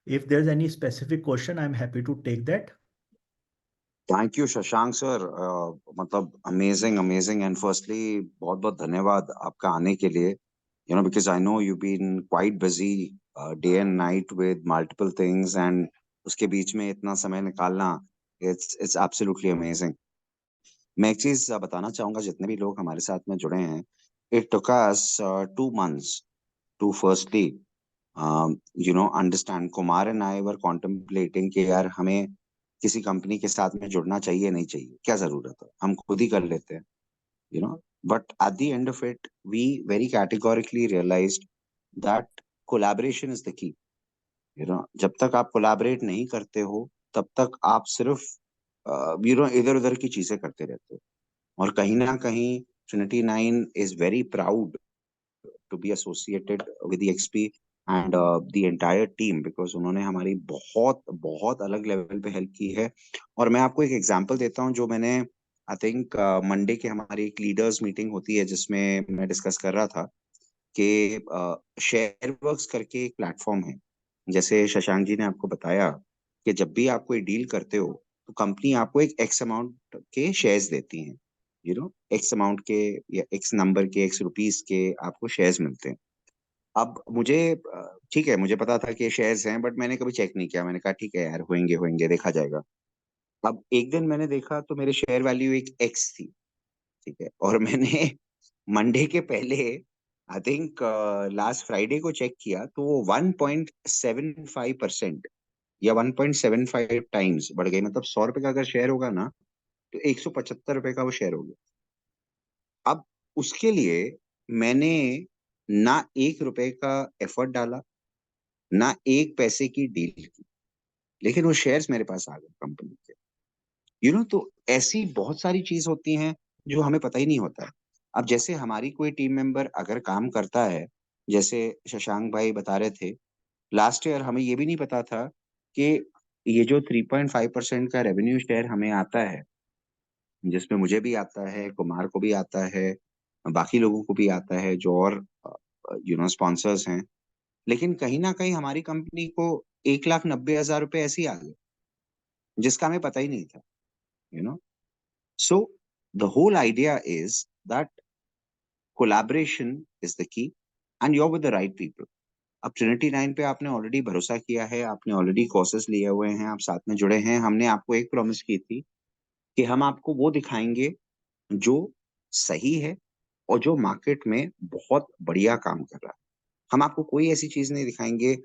If there is any specific question I am happy to take that. Thank you Shashank sir, मतलब amazing amazing and firstly बहुत बहुत धन्यवाद आपका आने के लिए, because I know you been quite busy day and night with multiple things, and उसके बीच में इतना समय निकालना, इट्स एब्सोल्युटली अमेजिंग। मैं एक चीज बताना चाहूंगा जितने भी लोग हमारे साथ में जुड़े हैं, it took us 2 months to firstly understand. Kumar and I were contemplating कि यार हमें किसी कंपनी के साथ में जुड़ना चाहिए नहीं चाहिए, क्या जरूरत है, हम खुद ही कर लेते हैं, you know but at the end of it we very categorically realized that collaboration is the key. जब तक आप कोलैबोरेट नहीं करते हो तब तक आप सिर्फ इधर उधर की चीजें करते रहते हो। और कहीं ना कहीं Trinity 9 is very proud to be associated with the XP and the entire team, because उन्होंने हमारी बहुत बहुत अलग लेवल पे हेल्प की है। और मैं आपको एक एग्जांपल देता हूँ जो मैंने आई थिंक मंडे के हमारी एक लीडर्स मीटिंग होती है जिसमें मैं डिस्कस कर रहा था कि शेयर वर्क्स करके एक प्लेटफॉर्म है। जैसे शशांक जी ने आपको बताया कि जब भी आप कोई डील करते हो तो कंपनी आपको एक एक्स अमाउंट के शेयर्स देती हैं, एक्स अमाउंट के या एक्स नंबर के एक्स रुपीस के आपको शेयर्स मिलते हैं। अब मुझे ठीक है, मुझे पता था कि शेयर्स हैं, बट मैंने कभी चेक नहीं किया। मैंने कहा ठीक है यार, होंगे होंगे, देखा जाएगा। अब एक दिन मैंने देखा तो मेरे शेयर वैल्यू एक एक्स थी, ठीक है, और मैंने मंडे के पहले आई थिंक लास्ट फ्राइडे को चेक किया तो वो 1.75% या 1.75 टाइम्स बढ़ गई। मतलब 100 रुपए का अगर शेयर होगा ना तो 175 रुपए का वो शेयर हो गया। अब उसके लिए मैंने ना 1 रुपए का एफर्ट डाला, ना 1 पैसे की डील की, लेकिन वो शेयर्स मेरे पास आ गए कंपनी के। तो ऐसी बहुत सारी चीज होती हैं जो हमें पता ही नहीं होता है। अब जैसे हमारी कोई टीम मेंबर अगर काम करता है, जैसे शशांक भाई बता रहे थे, लास्ट ईयर हमें ये भी नहीं पता था कि ये जो 3.5% का रेवेन्यू शेयर हमें आता है, जिसमें मुझे भी आता है, कुमार को भी आता है, बाकी लोगों को भी आता है जो और स्पॉन्सर्स हैं, लेकिन कहीं ना कहीं हमारी कंपनी को 1,90,000 रुपए ऐसे ही आ गए। जिसका हमें पता ही नहीं था, you know. So the whole idea is that collaboration is the key, and you are with the right people. अब ट्रिनिटी 9 पे आपने ऑलरेडी भरोसा किया है, आपने ऑलरेडी कोर्सेज लिए हुए हैं, आप साथ में जुड़े हैं। हमने आपको एक प्रॉमिस की थी कि हम आपको वो दिखाएंगे जो सही है और जो मार्केट में बहुत बढ़िया काम कर रहा है। हम आपको कोई ऐसी चीज नहीं दिखाएंगे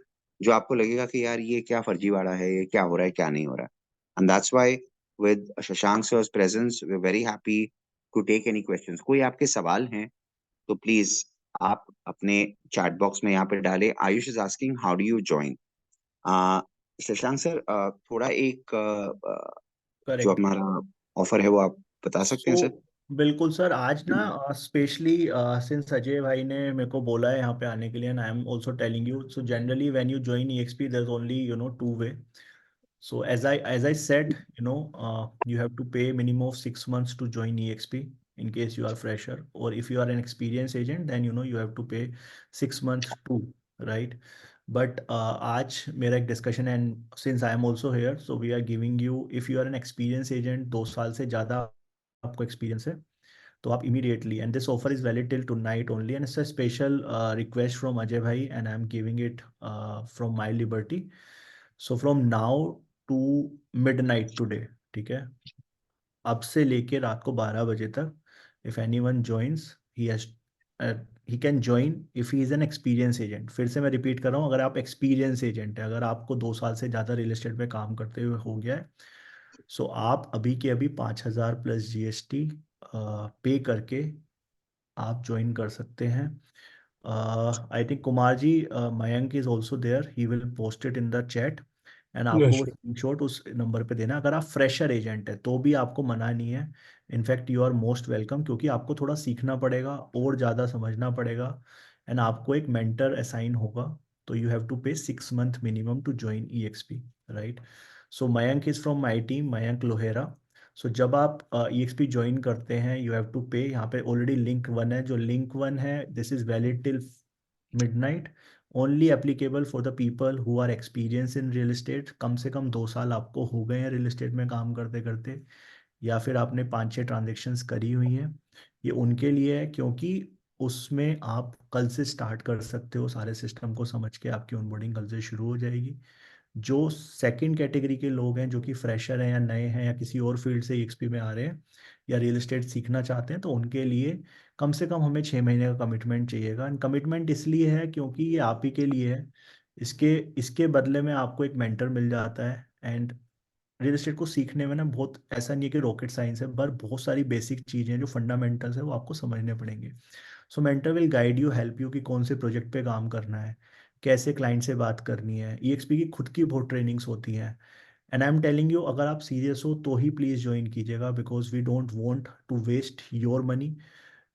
जो आपको लगेगा कि यार ये क्या फर्जीवाड़ा है, ये क्या हो रहा है, क्या नहीं हो रहा है। And that's why with Shashank sir's presence we are very happy to take any questions. कोई आपके सवाल हैं तो प्लीज आप अपने चैट बॉक्स में यहाँ पे डालें। Ayush is asking how do you join. Shashank sir, थोड़ा एक जो करेक्ट। हमारा ऑफर है वो आप बता सकते सो हैं सर? बिल्कुल सर, आज ना स्पेशली सिंस अजय भाई ने मेरे को बोला है यहाँ पे आने के लिए, and I am also telling you, so generally when you join EXP there is only two way. So as I said, you have to pay minimum of 6 months to join EXP in case you are fresher, or if you are an experienced agent, then you have to pay 6 months too, right? But आज मेरा एक discussion, and since I am also here, so we are giving you, if you are an experienced agent, 2 साल से ज़्यादा आपको experience है, तो आप immediately, and this offer is valid till tonight only, and it's a special request from Ajay bhai, and I am giving it from my liberty. So from now to midnight today, ठीक है, अब से लेके रात को 12 बजे तक, if anyone joins, he has he can join if he is an experience agent. फिर से मैं रिपीट कर रहा हूँ, अगर आप एक्सपीरियंस एजेंट है, अगर आपको 2 साल से ज़्यादा रियल एस्टेट में काम करते हुए हो गया है, सो आप अभी के अभी 5,000 प्लस GST पे करके आप ज्वाइन कर सकते हैं. I think Kumar ji, Mayank is also there, he will post it in the chat, and आपको वो यस स्क्रीनशॉट उस नंबर पे देना. अगर आप फ्रेशर एजेंट है तो भी आपको मना नहीं है, in fact you are most welcome, क्योंकि आपको थोड़ा सीखना पड़ेगा और ज़्यादा समझना पड़ेगा, एंड आपको एक मेंटर असाइन होगा. तो you have to pay 6 month minimum to join EXP, right? So Mayank is from my team, Mayank Lohera. सो जब आप EXP ज्वाइन करते हैं, यू हैव टू पे. यहाँ पे ऑलरेडी लिंक 1 है, जो लिंक 1 है, this is valid till midnight, only applicable for the people who are experience in real estate. कम से कम 2 साल आपको हो गए हैं रियल एस्टेट में काम करते करते, या फिर आपने 5-6 ट्रांजेक्शन्स करी हुई हैं. ये उनके लिए है, क्योंकि उसमें आप कल से स्टार्ट कर सकते हो, सारे सिस्टम को समझ के आपकी ऑनबोर्डिंग कल से शुरू हो जाएगी. जो सेकंड कैटेगरी के लोग हैं, जो कि फ्रेशर हैं या नए हैं या किसी और फील्ड से EXP में आ रहे हैं या रियल एस्टेट सीखना चाहते हैं, तो उनके लिए कम से कम हमें 6 महीने का कमिटमेंट चाहिएगा. एंड कमिटमेंट इसलिए है क्योंकि ये आप ही के लिए है. इसके इसके बदले में आपको एक मेंटर मिल जाता है. एंड रियल एस्टेट को सीखने में ना, बहुत ऐसा नहीं है कि रॉकेट साइंस है, पर बहुत सारी बेसिक चीज़ें जो फंडामेंटल्स है वो आपको समझने पड़ेंगे. So mentor will guide you, help you कि कौन से प्रोजेक्ट पे काम करना है, कैसे क्लाइंट से बात करनी है. EXP की खुद की बहुत ट्रेनिंग्स होती हैं. And I am telling you, अगर आप सीरियस हो तो ही प्लीज़ ज्वाइन कीजिएगा, because we don't want to waste your money.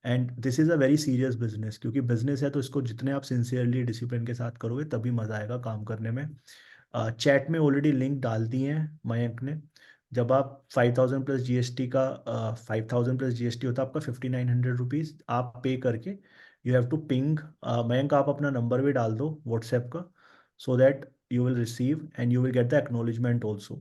And this is a very serious business, क्योंकि बिजनेस है तो इसको जितने आप सिंसियरली डिसिप्लिन के साथ करोगे तभी मज़ा आएगा काम करने में. चैट में ऑलरेडी लिंक डाल दिए हैं मयंक ने. जब आप 5,000 प्लस GST का 5,000 प्लस GST होता है आपका 5,900 रुपीज़, आप पे करके you have to ping. Mayank, आप अपना नंबर भी डाल दो व्हाट्सएप का, so that you will receive and you will get the acknowledgement also.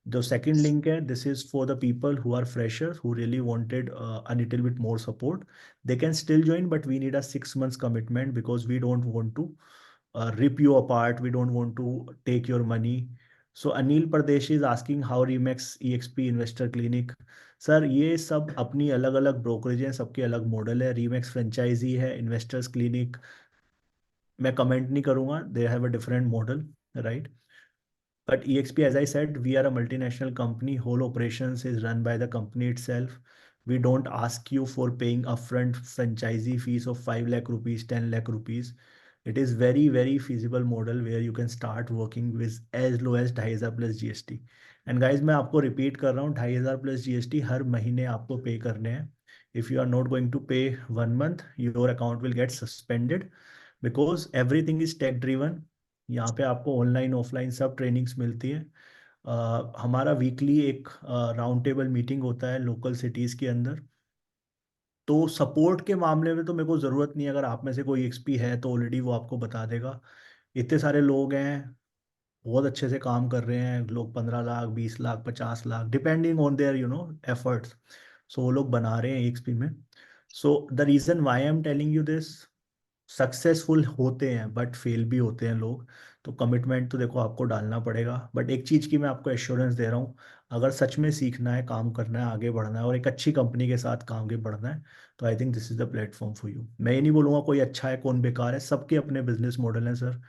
The second link है, this is for the people who are freshers who really wanted a little bit more support. They can still join, but we need a 6 months commitment because we don't want to rip you apart. We don't want to take your money. So Anil Pradesh is asking how Remax EXP Investor Clinic. Sir ये सब अपनी अलग अलग brokerage हैं, सबके अलग model है. रीमैक्स franchise है, इन्वेस्टर्स क्लिनिक मैं कमेंट नहीं करूंगा, they have a different model, right? But EXP, as I said, we are a multinational company. Whole operations is run by the company itself. We don't ask you for paying upfront franchisee fees of 5 lakh rupees, 10 lakh rupees. It is very, very feasible model where you can start working with as low as 2,500 plus GST. And guys, मैं आपको repeat कर रहा हूँ, 2,500 plus GST हर महीने आपको pay करने हैं. If you are not going to pay 1 month, your account will get suspended because everything is tech driven. यहाँ पे आपको ऑनलाइन ऑफलाइन सब ट्रेनिंग्स मिलती है. हमारा वीकली एक राउंड टेबल मीटिंग होता है लोकल सिटीज़ के अंदर. तो सपोर्ट के मामले में तो मेरे को ज़रूरत नहीं है, अगर आप में से कोई EXP है तो ऑलरेडी वो आपको बता देगा. इतने सारे लोग हैं, बहुत अच्छे से काम कर रहे हैं लोग, 15 lakh, 20 lakh, 50 lakh, depending on their efforts. So वो लोग बना रहे हैं EXP में। So the reason why I am telling you this, successful होते हैं बट फेल भी होते हैं लोग। तो कमिटमेंट तो देखो आपको डालना पड़ेगा, बट एक चीज़ की मैं आपको एश्योरेंस दे रहा हूँ, अगर सच में सीखना है, काम करना है, आगे बढ़ना है और एक अच्छी कंपनी के साथ काम आगे बढ़ना है, तो I think this is the platform for you. मैं ये नहीं बोलूँगा कोई अच्छा है कौन बेकार है, सबके अपने बिजनेस मॉडल हैं सर।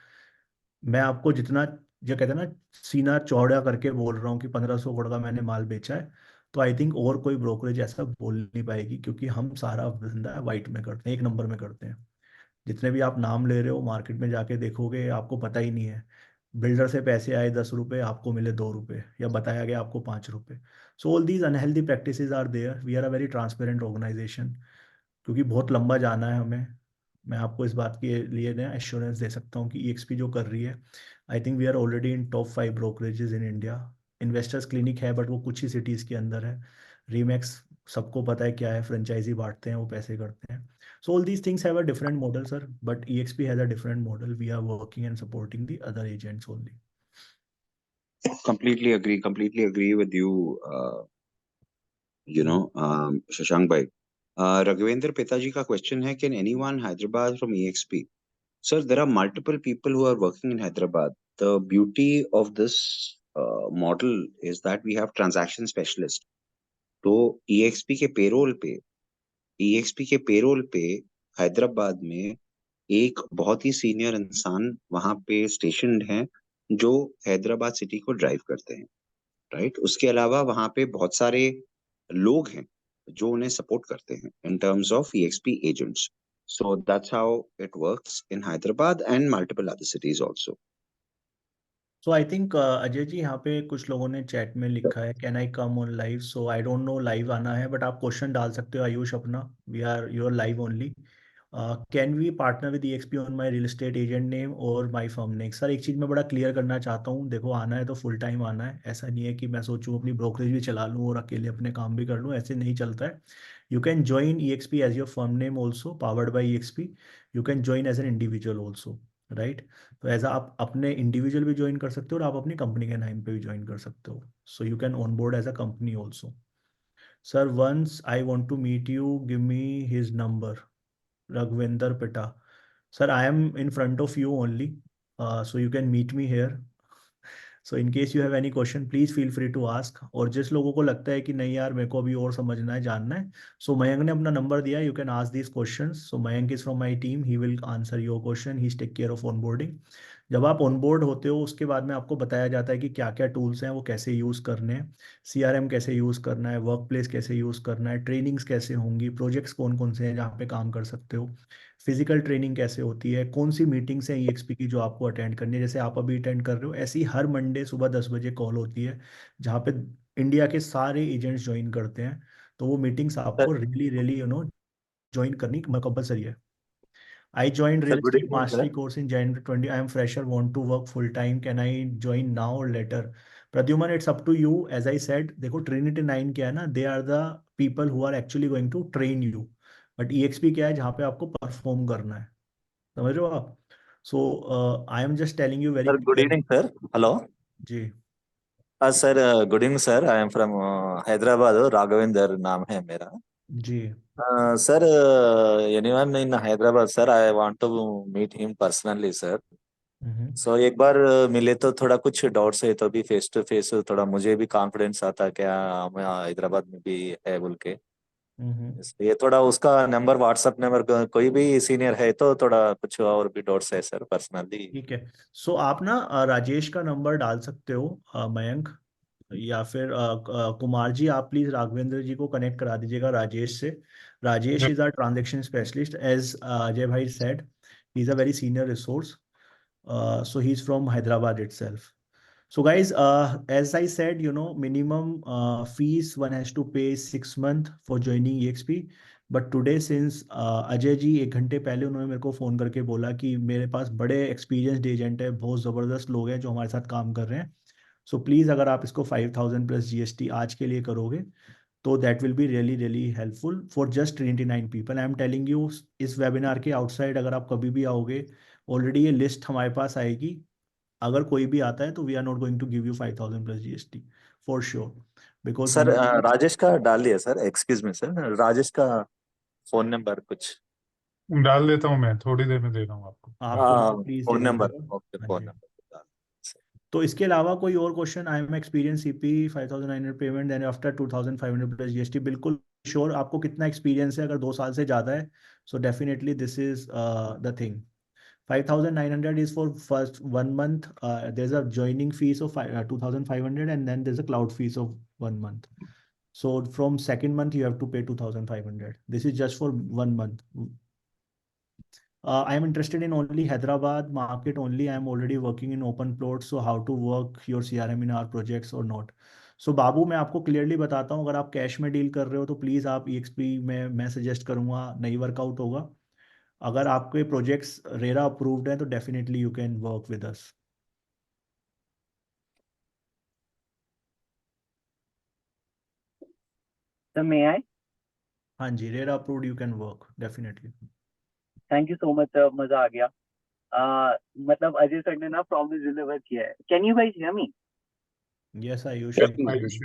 मैं आपको जितना जो कहते हैं ना सीना चौड़ा करके बोल रहा हूँ कि 1500 करोड़ का मैंने माल बेचा है, तो आई थिंक और कोई ब्रोकरेज ऐसा बोल नहीं पाएगी, क्योंकि हम सारा धंधा वाइट में करते हैं, 1 नंबर में करते हैं। जितने भी आप नाम ले रहे हो मार्केट में जाके देखोगे, आपको पता ही नहीं है। बिल्डर से पैसे आए 10 रुपए, आपको मिले 2 रुपए, या बताया गया आपको 5 रुपए। So all these unhealthy practices are there, we are a very transparent organization, क्योंकि बहुत लंबा जाना है हमें। मैं आपको इस बात के लिए ना एश्योरेंस दे सकता हूँ कि EXP जो कर रही है, I think we are already in top 5 brokerages in India. Investors clinic है बट वो कुछ ही सिटीज़ के अंदर है। रीमैक्स सबको पता है क्या है, फ्रेंचाइजी बांटते हैं, वो पैसे करते हैं। So all these things have a different model, sir, but EXP has a different model. We are working and supporting the other agents only. Completely agree with you, Shashank bhai. Raghvendra Pitaji ka question hai, can anyone Hyderabad from EXP? Sir, there are multiple people who are working in Hyderabad. The beauty of this model is that we have transaction specialists. तो EXP के payroll पे EXP के payroll पे हैदराबाद में एक बहुत ही senior इंसान वहां पे स्टेशनड हैं, जो हैदराबाद सिटी को ड्राइव करते हैं, राइट। उसके अलावा वहां पे बहुत सारे लोग हैं जो उन्हें सपोर्ट करते हैं in terms of EXP agents. So that's how it works in Hyderabad and multiple other cities also. So I think Ajay ji, यहाँ पे कुछ लोगों ने चैट में लिखा है, can I come on live? So I don't know live आना है, बट आप क्वेश्चन डाल सकते हो आयुष अपना। We are your live only. Can we partner with EXP on my real estate agent name और माई फर्म नेम? सर एक चीज़ मैं बड़ा क्लियर करना चाहता हूँ, देखो आना है तो फुल टाइम आना है, ऐसा नहीं है कि मैं सोचूं अपनी ब्रोकरेज भी चला लूँ और अकेले अपने काम भी कर लूँ, ऐसे नहीं चलता है। You can join EXP as your firm name also, powered by EXP। You can join as an individual also, right. तो ऐसा आप अपने इंडिविजुअल भी ज्वाइन कर सकते हो और आप अपनी कंपनी के नाम पे भी ज्वाइन कर सकते हो। So you can on board as a company also. Sir once I want to meet you, give me his number. Raghvendra Pitta. Sir, I am in front of you only, so you can meet me here. So in case you have any question please feel free to ask. और जिस लोगों को लगता है कि नहीं यार मेरे को अभी और समझना है, जानना है, सो मयंक ने अपना नंबर दिया, you can ask this questions. So Mayank is from my team, he will answer your question, he take care of onboarding. जब आप ऑनबोर्ड होते हो उसके बाद में आपको बताया जाता है कि क्या क्या टूल्स हैं वो कैसे यूज़ करने हैं, CRM कैसे यूज़ करना है, वर्क प्लेस कैसे यूज़ करना है, ट्रेनिंग्स कैसे होंगी, प्रोजेक्ट्स कौन कौन से हैं जहाँ पे काम कर सकते हो, फिजिकल ट्रेनिंग कैसे होती है, कौन सी मीटिंग्स हैं EXP की जो आपको अटेंड करनी है, जैसे आप अभी अटेंड कर रहे हो, ऐसी हर मंडे सुबह 10 बजे कॉल होती है जहाँ पे इंडिया के सारे एजेंट्स ज्वाइन करते हैं। तो वो मीटिंग्स सर आपको रियली रियली ज्वाइन करनी कंपलसरी है। I joined sir real good estate evening sir. mastery course in January 20. I am fresher, want to work full time. Can I join now or later? Pradyuman, it's up to you. As I said, देखो Trinity 9 क्या है ना, they are the people who are actually going to train you. But EXP क्या है जहाँ पे आपको perform करना है, समझ रहे हो आप? So I am just telling you very sir good clearly. Evening sir. Hello. जी sir good evening sir, I am from Hyderabad, Raghavendra नाम है मेरा। जी। Sir anyone in Hyderabad sir, I want to meet him personally sir. Hmm so एक बार मिले तो थोड़ा कुछ डाउट्स है तो भी फेस टू फेस थोड़ा मुझे भी कॉन्फिडेंस आता क्या मैं हैदराबाद में भी है बोल के। हम्म ये थोड़ा उसका नंबर व्हाट्सएप नंबर कोई भी सीनियर है तो थोड़ा कुछ और भी डाउट्स है सर पर्सनली। ठीक है। सो आप ना राजेश का नंबर डाल सकते हो, मयंक, या फिर कुमार जी, आप प्लीज राघवेंद्र जी को कनेक्ट करा दीजिएगा राजेश से। Rajesh is our transaction specialist, as Ajay भाई said, he is a very senior resource, so he's from Hyderabad itself. So guys, as I said, minimum fees one has to pay 6 month for joining EXP. But today since Ajay ji 1 घंटे पहले उन्होंने मेरे को phone करके बोला कि मेरे पास बड़े एक्सपीरियंस्ड एजेंट है, बहुत ज़बरदस्त लोग हैं जो हमारे साथ काम कर रहे हैं। सो प्लीज़ अगर आप इसको 5000 प्लस GST आज के लिए करोगे तो that will be really really helpful for just 29 people. I am telling you, इस वेबिनार के आउटसाइड अगर आप कभी भी आओगे, ऑलरेडी ये लिस्ट हमारे पास आएगी। अगर कोई भी आता है तो we are not going to give you 5,000 plus GST for sure, because sir Rajesh का डाल दिया sir, excuse me sir, Rajesh का फोन नंबर कुछ। डाल देता हूँ, मैं थोड़ी देर में दे रहा हूँ आपको। आपको प्लीज दे फोन नंबर, दीजिएगा। ओके हाँ फोन जी। नंबर डाल। तो इसके अलावा कोई और question? I am experience CP 5,900 payment then after 2,500 plus GST। बिल्कुल श्योर। आपको कितना एक्सपीरियंस है? अगर 2 साल से ज़्यादा है so definitely this is the thing. 5,900 is for first 1 month. There's a joining fees of 2,500 and then there's a cloud fees of 1 month. So from second month you have to pay 2,500. This is just for 1 month. I am interested in only Hyderabad market only. I am already working in open plot. So how to work your CRM in our projects or not? So बाबू मैं आपको clearly बताता हूँ, अगर आप cash में deal कर रहे हो तो प्लीज़ आप EXP में मैं सजेस्ट करूँगा, नहीं वर्कआउट होगा। अगर आपके प्रोजेक्ट्स रेरा अप्रूव्ड हैं तो definitely you can work with us. Sir may I? हाँ जी, RERA approved, you can work definitely. Thank you so much sir, मजा आ गया। मतलब अजय सर ने ना प्रॉमिस डिलीवर किया है। Can you guys hear me? Yes Ayush. Ayush,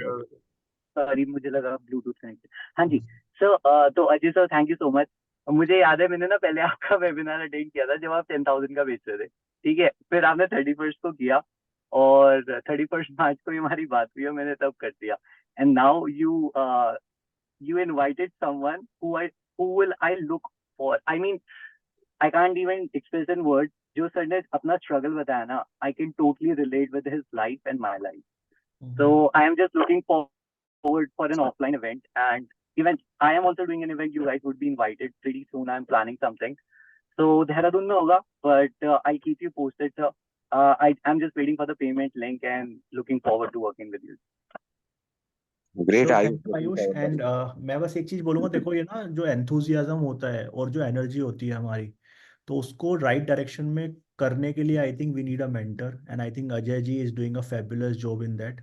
sorry, मुझे लगा ब्लूटूथ कनेक्टेड। हाँ जी सर, तो Ajay sir thank you so much. मुझे याद है मैंने ना पहले आपका वेबिनार अटेंड किया था जब आप 10,000 का बेच रहे थे, ठीक है। फिर आपने 31st को किया और 31st मार्च को ही हमारी बात हुई और मैंने तब कर दिया। And now you invited someone who will I look for. I mean, I can't even express in words. जो सर ने अपना स्ट्रगल बताया ना, I can totally relate with his life and my life. So I am just looking forward for an offline event, and even I am also doing an event. You guys would be invited pretty soon. I am planning something. So Dehradun में होगा, but I'll keep you posted, sir. I'm just waiting for the payment link and looking forward to working with you. Great thank you Ayush. And मैं बस एक चीज बोलूंगा, देखो ये ना जो एंथुजियाज्म होता है और जो एनर्जी होती है हमारी, तो उसको राइट डायरेक्शन में करने के लिए I think we need a mentor, and I think Ajay ji is doing a fabulous job in that.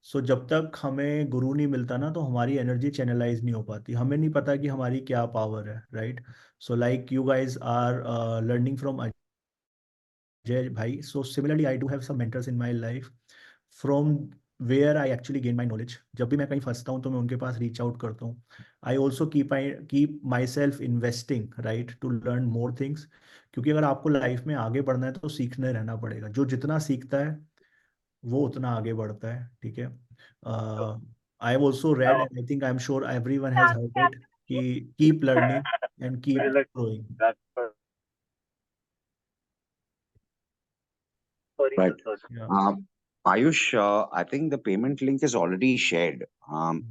So जब तक हमें गुरु नहीं मिलता ना तो हमारी एनर्जी चैनलाइज नहीं हो पाती, हमें नहीं पता कि हमारी क्या पावर है, right. So like you guys are learning from Jay bhai. So similarly, I do have some mentors in my life from where I actually gain my knowledge. जब भी मैं कहीं फंसता हूँ तो मैं उनके पास रीच आउट करता हूँ। I also keep myself investing, right, to learn more things. क्योंकि अगर आपको लाइफ में आगे बढ़ना है तो सीखने रहना पड़ेगा। जो जितना सीखता है वो उतना आगे बढ़ता है, ठीक है। I have also read and I think I'm sure everyone has heard it कि keep learning and keep growing. Sorry, Right. sir. Yeah. Ayush, I think the payment link is already shared.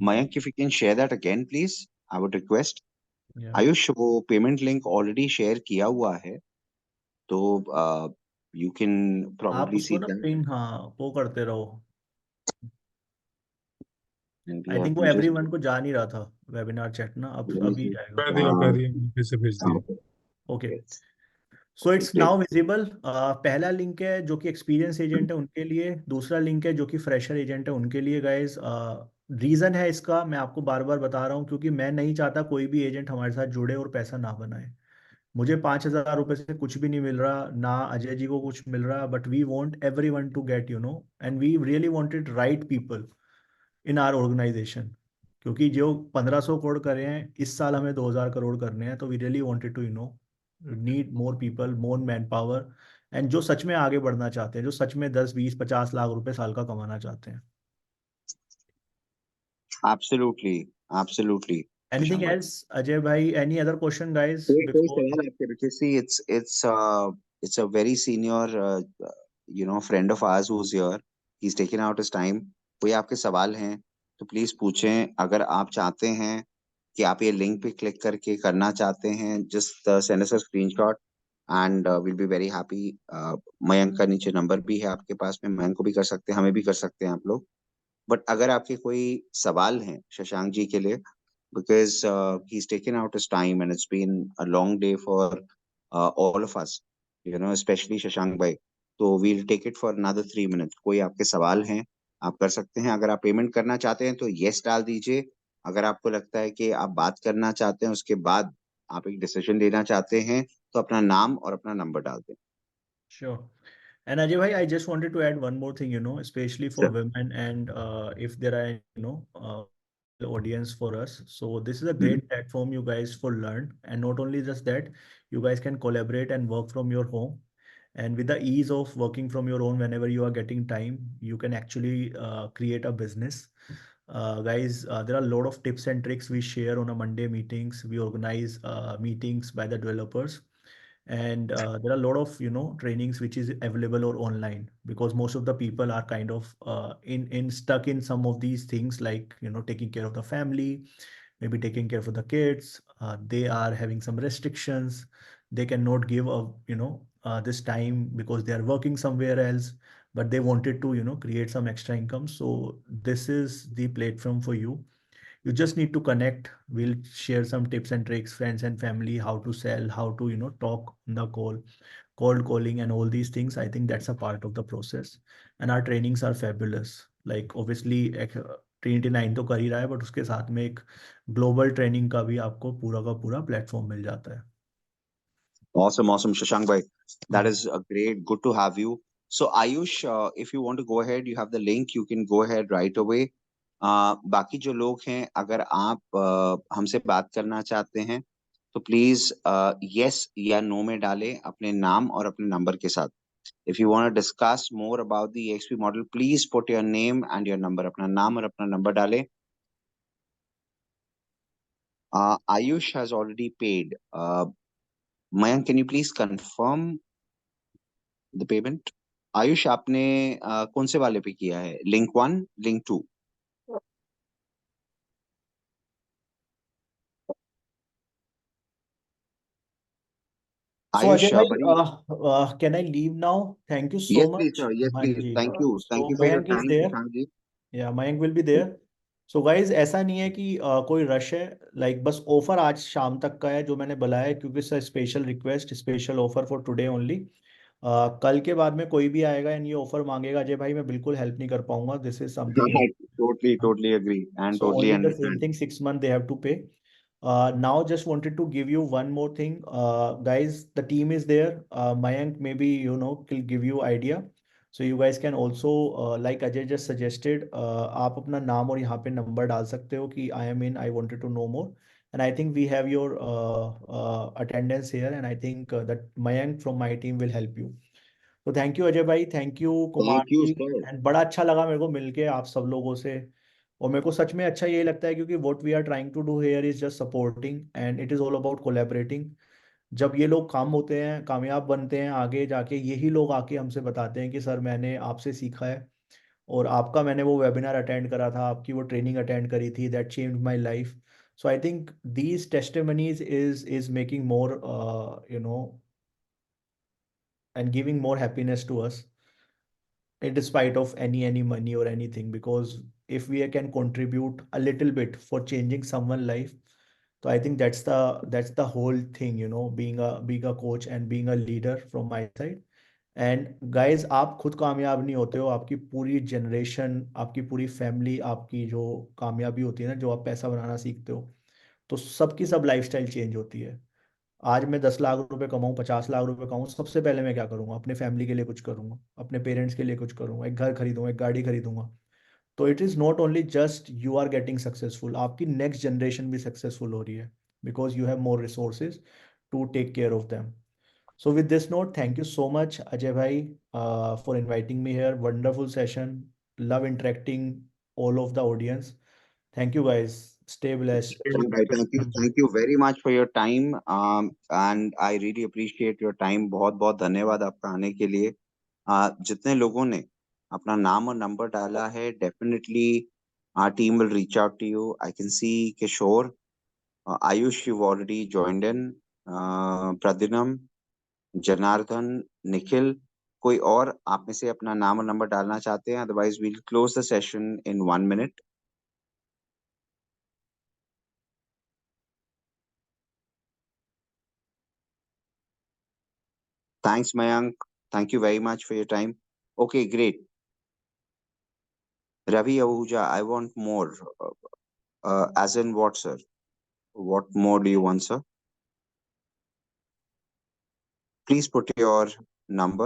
Mayank, if you can share that again, please, I would request. Yeah. Ayush, वो payment link already share किया हुआ है, तो you can आप probably see उसको ना that. Pin, हाँ वो करते रहो। And we I have think to वो जस्ट एवरीवन को जा नहीं रहा था वेबिनार चैट ना, अब अभी जाएगा। कर दिया, फिर से भेज दिया। Okay, so it's now visible. पहला लिंक है जो कि एक्सपीरियंस एजेंट है उनके लिए, दूसरा लिंक है जो कि फ्रेशर एजेंट है उनके लिए। गाइस रीज़न है इसका, मैं आपको बार बार बता रहा हूँ क्योंकि मैं नहीं चाहता कोई भी एजेंट हमारे साथ जुड़े और पैसा ना बनाए। मुझे 5,000 रुपये से कुछ भी नहीं मिल रहा, ना अजय जी को कुछ मिल रहा, but we want every one to get and we really wanted right people in are organization. क्योंकि जो 1,500 करोड़ करे हैं इस साल, हमें 2,000 करोड़ करने हैं, तो we really wanted to need more people, more man power, and जो सच में आगे बढ़ना चाहते हैं, जो सच में 10, 20, 50 लाख रुपए साल का कमाना चाहते हैं। एब्सोल्युटली एनीथिंग एल्स अजय भाई? एनी अदर क्वेश्चन गाइस कोई बिफोर? सवाल आपके बच्चे से? It's a very senior friend of hours who is here, he is taking out his time. कोई आपके सवाल हैं तो प्लीज पूछें। अगर आप चाहते हैं कि आप ये लिंक पे क्लिक करके करना चाहते हैं, just send us a screenshot and will be very happy. Mayank का नीचे नंबर भी है आपके पास में, मयंक को भी कर सकते हैं, हमें भी कर सकते हैं आप लोग। बट अगर आपके कोई सवाल हैं शशांक जी के लिए, because he's taken out his time and it's been a long day for all of us, especially Shashank bhai. तो we'll take it for another 3 minutes. कोई आपके सवाल हैं आप कर सकते हैं। अगर आप पेमेंट करना चाहते हैं तो yes डाल दीजिए। अगर आपको लगता है कि आप बात करना चाहते हैं, उसके बाद आप एक डिसीजन लेना चाहते हैं, तो अपना नाम और अपना नंबर डाल दें। Sure. And Ajay bhai, I just wanted to add one more thing, especially for Sure. women, and if there are, audience for us. So this is a Mhm. great platform you guys for learn, and not only just that, you guys can collaborate and work from your home. And with the ease of working from your own, whenever you are getting time, you can actually create a business. Guys, there are a lot of tips and tricks we share on a Monday meetings. We organize meetings by the developers, and there are a lot of trainings which is available or online, because most of the people are kind of in stuck in some of these things, like taking care of the family, maybe taking care of the kids. They are having some restrictions. They cannot give a this time because they are working somewhere else, but they wanted to create some extra income. So this is the platform for you. You just need to connect. We'll share some tips and tricks, friends and family, how to sell, how to talk on the call, cold calling, and all these things. I think that's a part of the process, and our trainings are fabulous. Like obviously Trinity 9 तो कर ही रहा है, but उसके साथ में एक global training का भी आपको पूरा का पूरा प्लेटफॉर्म मिल जाता है. Awesome, Shashank bhai. That is a great. Good to have you. So Ayush, if you want to go ahead, you have the link. You can go ahead right away. बाकी जो लोग हैं, अगर आप हमसे बात करना चाहते हैं, तो प्लीज यस या नो में डालें अपने नाम और अपने नंबर के साथ. If you want to discuss more about the EXP model, please put your name and your number. अपना नाम और अपना नंबर डालें. Ayush has already paid. Mayank, can you please confirm the payment? Ayush, आपने कौन से वाले पे किया है? Link 1, link 2? So Ajay Ayush, bhai, buddy. can I leave now? Thank you so Yes, please, much. sir. Yes, हाँ please. जी. Thank you. Thank So you for your Mayank is time, there. Shashank ji. या Mayank will be there. So guys, ऐसा नहीं है कि कोई rush है. Like बस ऑफर आज शाम तक का है जो मैंने बुलाया है, क्योंकि sir special request, special offer for today only. कल के बाद में कोई भी आएगा एंड ये ऑफर मांगेगा, अजय भाई मैं बिल्कुल हेल्प नहीं कर पाऊंगा. This is something. Totally agree and So totally only the same understand. thing, 6 months they have to pay. Now just wanted to give you one more thing. Guys, the team is there. Mayank maybe, will give you idea. So you guys can also, like Ajay just suggested, आप अपना नाम और यहाँ पे number डाल सकते हो कि I am in, I wanted to know more. And I think we have your attendance here, and I think that Mayank from my team will help you. तो थैंक यू अजय भाई, thank you Kumar Thank you, जी. sir. And बड़ा अच्छा लगा मेरे को मिलके आप सब लोगों से. और मेरे को सच में अच्छा यही लगता है, क्योंकि what we are trying to do here is just supporting, and it is all about collaborating. जब ये लोग काम होते हैं, कामयाब बनते हैं आगे जाके, यही लोग आके हमसे बताते हैं कि सर मैंने आपसे सीखा है, और आपका मैंने वो वेबिनार अटेंड करा था, आपकी वो ट्रेनिंग अटेंड करी थी, that changed my life. So I think these testimonies is making more and giving more happiness to us, in despite of any money or anything. Because if we can contribute a little bit for changing someone's life, so I think that's the whole thing, being a coach and being a leader from my side. And guys, आप खुद कामयाब नहीं होते हो, आपकी पूरी generation, आपकी पूरी फैमिली, आपकी जो कामयाबी होती है ना, जो आप पैसा बनाना सीखते हो, तो सबकी सब लाइफस्टाइल चेंज होती है. आज मैं 10 लाख रुपए कमाऊँ, 50 लाख रुपए कमाऊँ, सबसे पहले मैं क्या करूंगा? अपने फैमिली के लिए कुछ करूंगा, अपने पेरेंट्स के लिए कुछ करूंगा, एक घर खरीदूंगा, एक गाड़ी खरीदूंगा. तो it is not only just you are getting successful, आपकी नेक्स्ट जनरेशन भी सक्सेसफुल हो रही है, because you have more resources to take care of them. So with this note, thank you so much, Ajay bhai, for inviting me here. Wonderful session. Love interacting all of the audience. Thank you guys. Stay blessed. Shashank bhai, thank you very much for your time. And I really appreciate your time. बहुत बहुत धन्यवाद आपका आने के लिए. जितने लोगों ने अपना नाम और नंबर डाला है, definitely our team will reach out to you. I can see Kishore, Ayush, you've already joined in. Pradinam, Janardan, Nikhil, कोई और आप में से अपना नाम और नंबर डालना चाहते हैं? Otherwise we'll close the session in 1 minute. Thanks, Mayank. Thank you very much for your time. Okay, great. Ravi Ahuja, I want more. As in what, sir? What more do you want, sir? Please put your number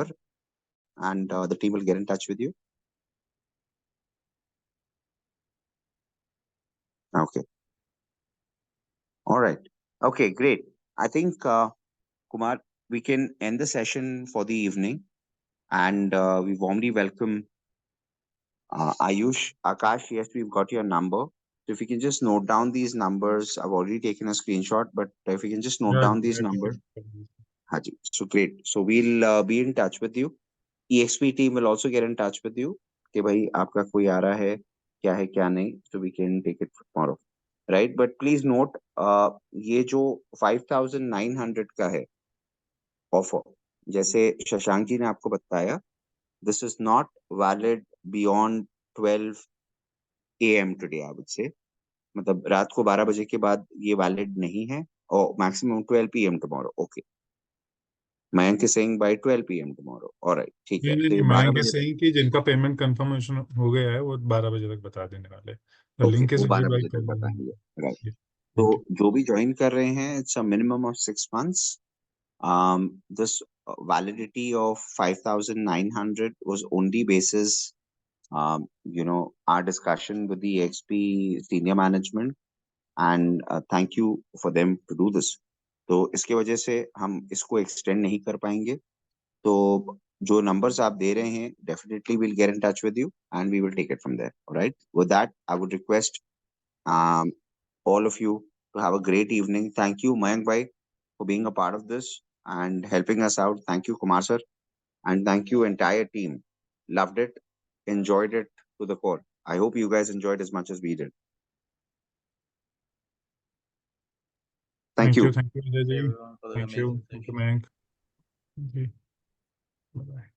and the team will get in touch with you. Okay. All right. Okay, great. I think, Kumar, we can end the session for the evening, and we warmly welcome Ayush. Akash, yes, we've got your number. So if you can just note down these numbers, I've already taken a screenshot, but if you can just note down these numbers. Haji. So great. So we'll be in touch with you. EXP team will also get in touch with you कि भाई आपका कोई आ रहा है क्या नहीं, so we can take it tomorrow, right? But please note, ये जो 5,900 का है ऑफर, जैसे शशांक जी ने आपको बताया, this is not valid beyond 12 AM today, I would say. मतलब रात को 12 बजे के बाद ये वैलिड नहीं है, और maximum 12 PM tomorrow. Okay. Mayank is saying by 12 PM tomorrow. All right, ठीक है. तो ये 12 मयंक बजे सही कि जिनका पेमेंट कंफर्मेशन हो गया है वो 12 बजे तक बता देने वाले. द लिंक इज वो 12 बजे कर तक बताएंगे. राइट. ठीक तो है. जो भी ज्वाइन कर रहे हैं, it's a minimum of 6 months. This validity of 5,900 was only basis, our discussion with the XP senior management, and thank you for them to do this. तो इसके वजह से हम इसको एक्सटेंड नहीं कर पाएंगे. तो जो numbers आप दे रहे हैं, definitely we'll get in touch with you and we will take it from there. All right. With that, I would request all of you to have a great evening. Thank you, Mayank bhai, for being a part of this and helping us out. Thank you, Kumar sir, and thank you entire team. Loved it, enjoyed it to the core. I hope you guys enjoyed as much as we did. Thank you. Thank you, Ajay ji. everyone for the Thank you. amazing Thank you, session. Mayank. Okay. Bye-bye.